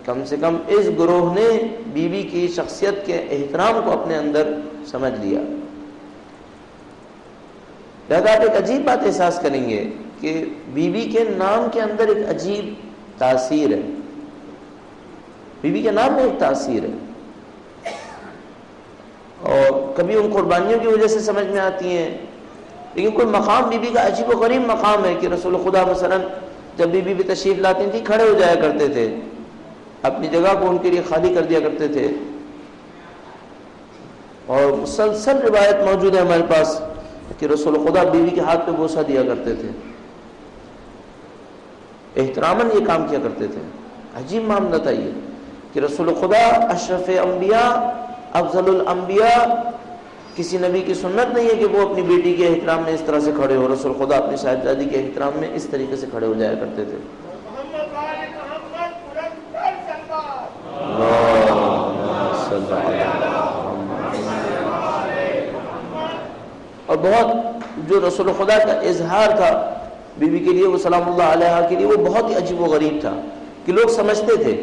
کم سے کم اس گروہ نے بیوی کی شخصیت کے احترام کو اپنے اندر سمجھ لیا. لہذا آپ ایک عجیب بات احساس کریں گے کہ بیوی کے نام کے اندر ایک عجیب تاثیر ہے. بیوی کے نام میں ایک تاثیر ہے، اور کبھی ان قربانیوں کی وجہ سے سمجھ میں آتی ہیں، لیکن کوئی مقام بیوی کا عجیب و غریب مقام ہے کہ رسول خدا مثلا جب بیوی بھی تشریف لاتی تھی کھڑے ہو جایا کرتے تھے، اپنی جگہ کو ان کے لیے خالی کر دیا کرتے تھے. اور مسلسل روایت موجود ہے ہمارے پاس کہ رسول خدا بیوی کے ہاتھ پہ بوسہ دیا کرتے تھے، احتراماً یہ کام کیا کرتے تھے. عجیب معاملہ تھا یہ کہ رسول خدا اشرف انبیاء، افضل الانبیاء، کسی نبی کی سنت نہیں ہے کہ وہ اپنی بیٹی کے احترام میں اس طرح سے کھڑے ہو. رسول خدا اپنی صاحبزادی کے احترام میں اس طریقے سے کھڑے ہو جایا کرتے تھے. محمد والے محمد بلندر سلوات. اور بہت جو رسول خدا کا اظہار تھا بیوی کے لیے، وہ سلام اللہ علیہ کے لیے، وہ بہت ہی عجیب و غریب تھا کہ لوگ سمجھتے تھے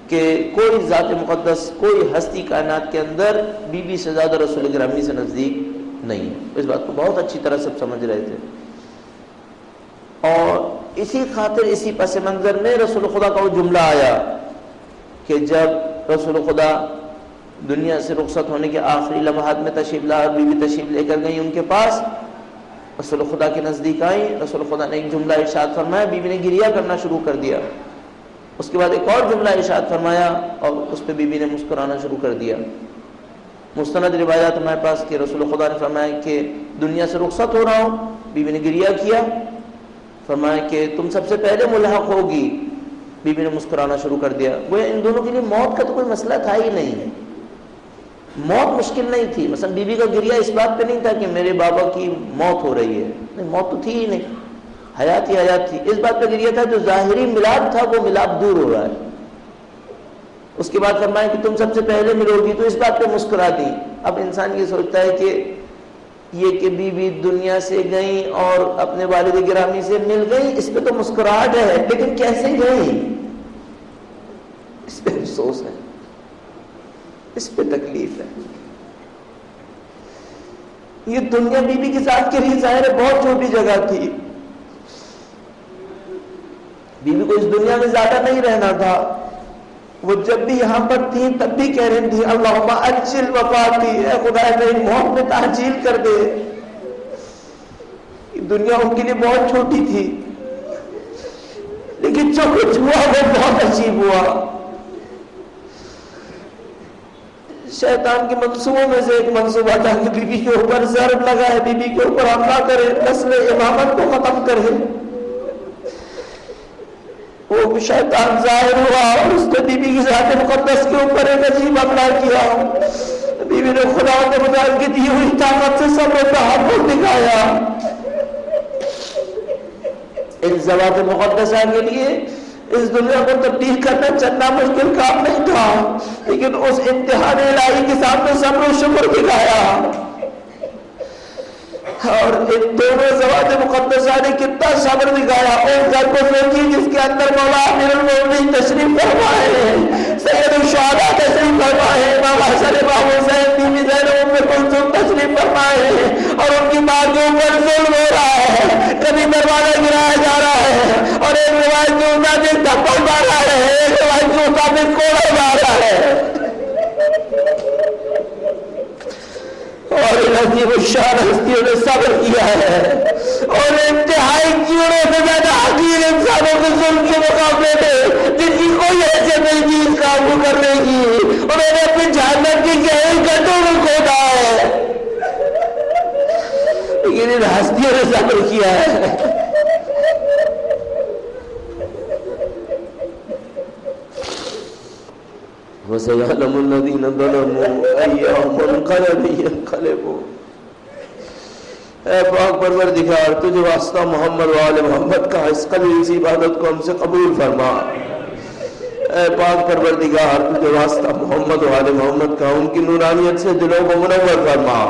کہ کوئی ذات مقدس، کوئی ہستی کائنات کے اندر بیوی سے زیادہ رسول گرامی سے نزدیک نہیں ہے. اس بات کو بہت اچھی طرح سب سمجھ رہے تھے. اور اسی خاطر، اسی پس منظر میں رسول خدا کا وہ جملہ آیا کہ جب رسول خدا دنیا سے رخصت ہونے کے آخری لمحات میں تشریف لا، بیوی تشریف لے کر گئی ان کے پاس، رسول خدا کے نزدیک آئیں. رسول خدا نے ایک جملہ ارشاد فرمایا، بیوی نے گریہ کرنا شروع کر دیا. اس کے بعد ایک اور جملہ ارشاد فرمایا اور اس پہ بیوی نے مسکرانا شروع کر دیا. مستند روایات ہمارے پاس کہ رسول خدا نے فرمایا کہ دنیا سے رخصت ہو رہا ہوں، بیوی نے گریہ کیا، فرمایا کہ تم سب سے پہلے ملحق ہوگی. بیوی نے مسکرانا شروع کر دیا. گویا ان دونوں کے لیے موت کا تو کوئی مسئلہ تھا ہی نہیں، موت مشکل نہیں تھی. مثلا بیوی کا گریہ اس بات پہ نہیں تھا کہ میرے بابا کی موت ہو رہی ہے، نہیں، موت تو تھی ہی نہیں، حیات ہی حیات تھی. اس بات پہ گریہ تھا جو ظاہری ملاپ تھا وہ ملاپ دور ہو رہا ہے. اس کے بعد فرمایا کہ تم سب سے پہلے ملو گی، تو اس بات پہ مسکرا دی. اب انسان یہ سوچتا ہے کہ یہ کہ بیوی دنیا سے گئیں اور اپنے والد گرامی سے مل گئیں، اس پہ تو مسکراہٹ ہے، لیکن کیسے گئیں اس پہ افسوس ہے، اس پہ تکلیف ہے. یہ دنیا بیوی کی ذات کے لیے ظاہر ہے بہت چھوٹی جگہ تھی. بیوی کو اس دنیا میں زیادہ نہیں رہنا تھا. وہ جب بھی یہاں پر تھی تب بھی کہہ رہی تھی اللہم اجل وفاتی، اے خدا میری موت میں تعجیل کر دے. دنیا ان کے لیے بہت چھوٹی تھی، لیکن جو کچھ ہوا وہ بہت عجیب ہوا. شیطان کے منصوبوں میں سے ایک منصوبہ تھا کہ بیوی کے اوپر ضرب لگائے، بیوی کے اوپر حملہ کرے، نسل امامت کو ختم کرے. وہ شیطان ظاہر ہوا اور اس نے بیوی کی ذات مقدس کے اوپر ایک عجیب حملہ کیا. بیوی نے خدا کے مطابق کی دی ہوئی طاقت سے صبر و تحمل دکھایا. ان ذوات مقدسہ کے لیے اس دنیا کو تبدیل کرنا چلنا مشکل کام نہیں تھا، لیکن اس امتحان الہی کے سامنے صبر و شکر دکھایا. اور ان دونوں ذوات مقدسہ نے کتنا صبر دکھایا. اور گھر کو سوچیے جس کے اندر مولا امیر المومنین تشریف فرما ہے، سید الشہداء تشریف فرما ہے، امام حسن امام حسین بیوی زینب ام کلثوم تشریف فرما ہے، اور ان کی ماں کے اوپر ظلم ہو رہا ہے، کبھی دروازہ گرایا جا رہا ہے، اور ایک روایت کے مطابق تھپڑ مارا ہے، ایک روایت کے مطابق کوڑا مارا ہے. اور ان عظیم الشان ہستیوں نے صبر کیا ہے، اور انتہائی کیڑوں سے زیادہ حقیر انسانوں کے ظلم کے مقابلے میں جن کی کوئی حیثیت نہیں تھی اس کام کو کرنے کی، انہوں نے اپنی جہنم کی گہری گڈھوں میں کھودا ہے، لیکن ان ہستیوں نے صبر کیا ہے. وَسَيَعْلَمُ الَّذِينَ ظَلَمُوا أَيَّ مُنقَلَبٍ يَنقَلِبُونَ. اے پاک پروردگار تجھے واسطہ محمد و آل محمد کا اس قلیل سی عبادت کو ہم سے قبول فرما. اے پاک پروردگار تجھے واسطہ محمد و آل محمد کا ان کی نورانیت سے دلوں کو منور فرما.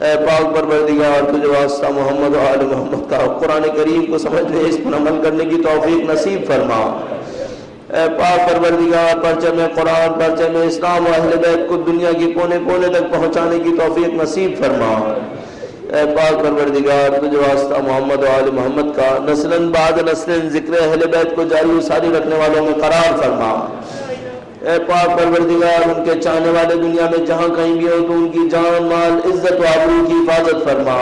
اے پاک پروردگار تجھے واسطہ محمد و آل محمد کا قرآن کریم کو سمجھنے اس پر عمل کرنے کی توفیق نصیب فرما. اے پاک پروردگار پرچم قرآن پرچم اسلام و اہل بیت کو دنیا کی کونے کونے تک پہنچانے کی توفیق نصیب فرما. اے پاک پروردگار تجھے واسطہ محمد و آل محمد کا نسلاً بعد نسلاً ذکر اہل بیت کو جاری و ساری رکھنے والوں میں قرار فرما. اے پاک پروردگار ان کے چاہنے والے دنیا میں جہاں کہیں بھی ہو تو ان کی جان مال عزت و آبرو کی حفاظت فرما.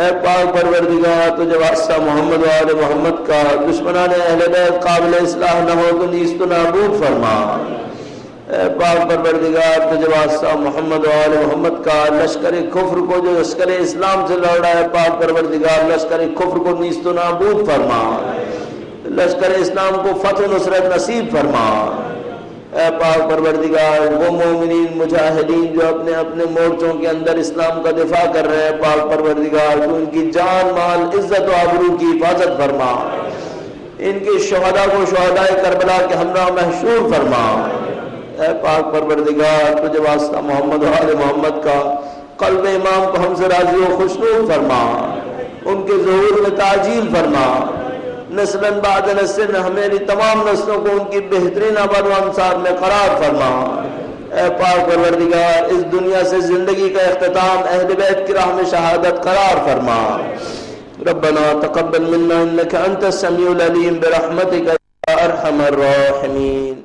اے پاک پروردگار تجھے واسطہ محمد و آل محمد کا دشمنان اہل بیت قابل اصلاح نہ ہو تو نیست و نابود فرما. اے پاک پروردگار تجھے واسطہ محمد و آل محمد کا لشکر کفر کو جو لشکر اسلام سے لڑ رہا ہے، پاک پروردگار لشکر کفر کو نیست و نابود فرما. لشکر اسلام کو فتح و نصرت نصیب فرما. اے پاک پروردگار وہ مومنین مجاہدین جو اپنے اپنے مورچوں کے اندر اسلام کا دفاع کر رہے ہیں، پاک پروردگار تو ان کی جان مال عزت و آبرو کی حفاظت فرما. ان کے شہداء کو شہداء کربلا کے ہمراہ محشور فرما. اے پاک پروردگار تجھے واسطہ محمد و آل محمد کا قلب امام کو ہم سے راضی و خوشنود فرما. ان کے ظہور میں تعجیل فرما. نسلاً بعد نسل ہماری تمام نسلوں کو ان کی بہترین آباد و انصار میں قرار فرما. اے پاک پروردگار اس دنیا سے زندگی کا اختتام اہل بیت کی راہ میں شہادت قرار فرما. ربنا تقبل منا انك انت السميع العليم برحمتك يا ارحم الراحمين.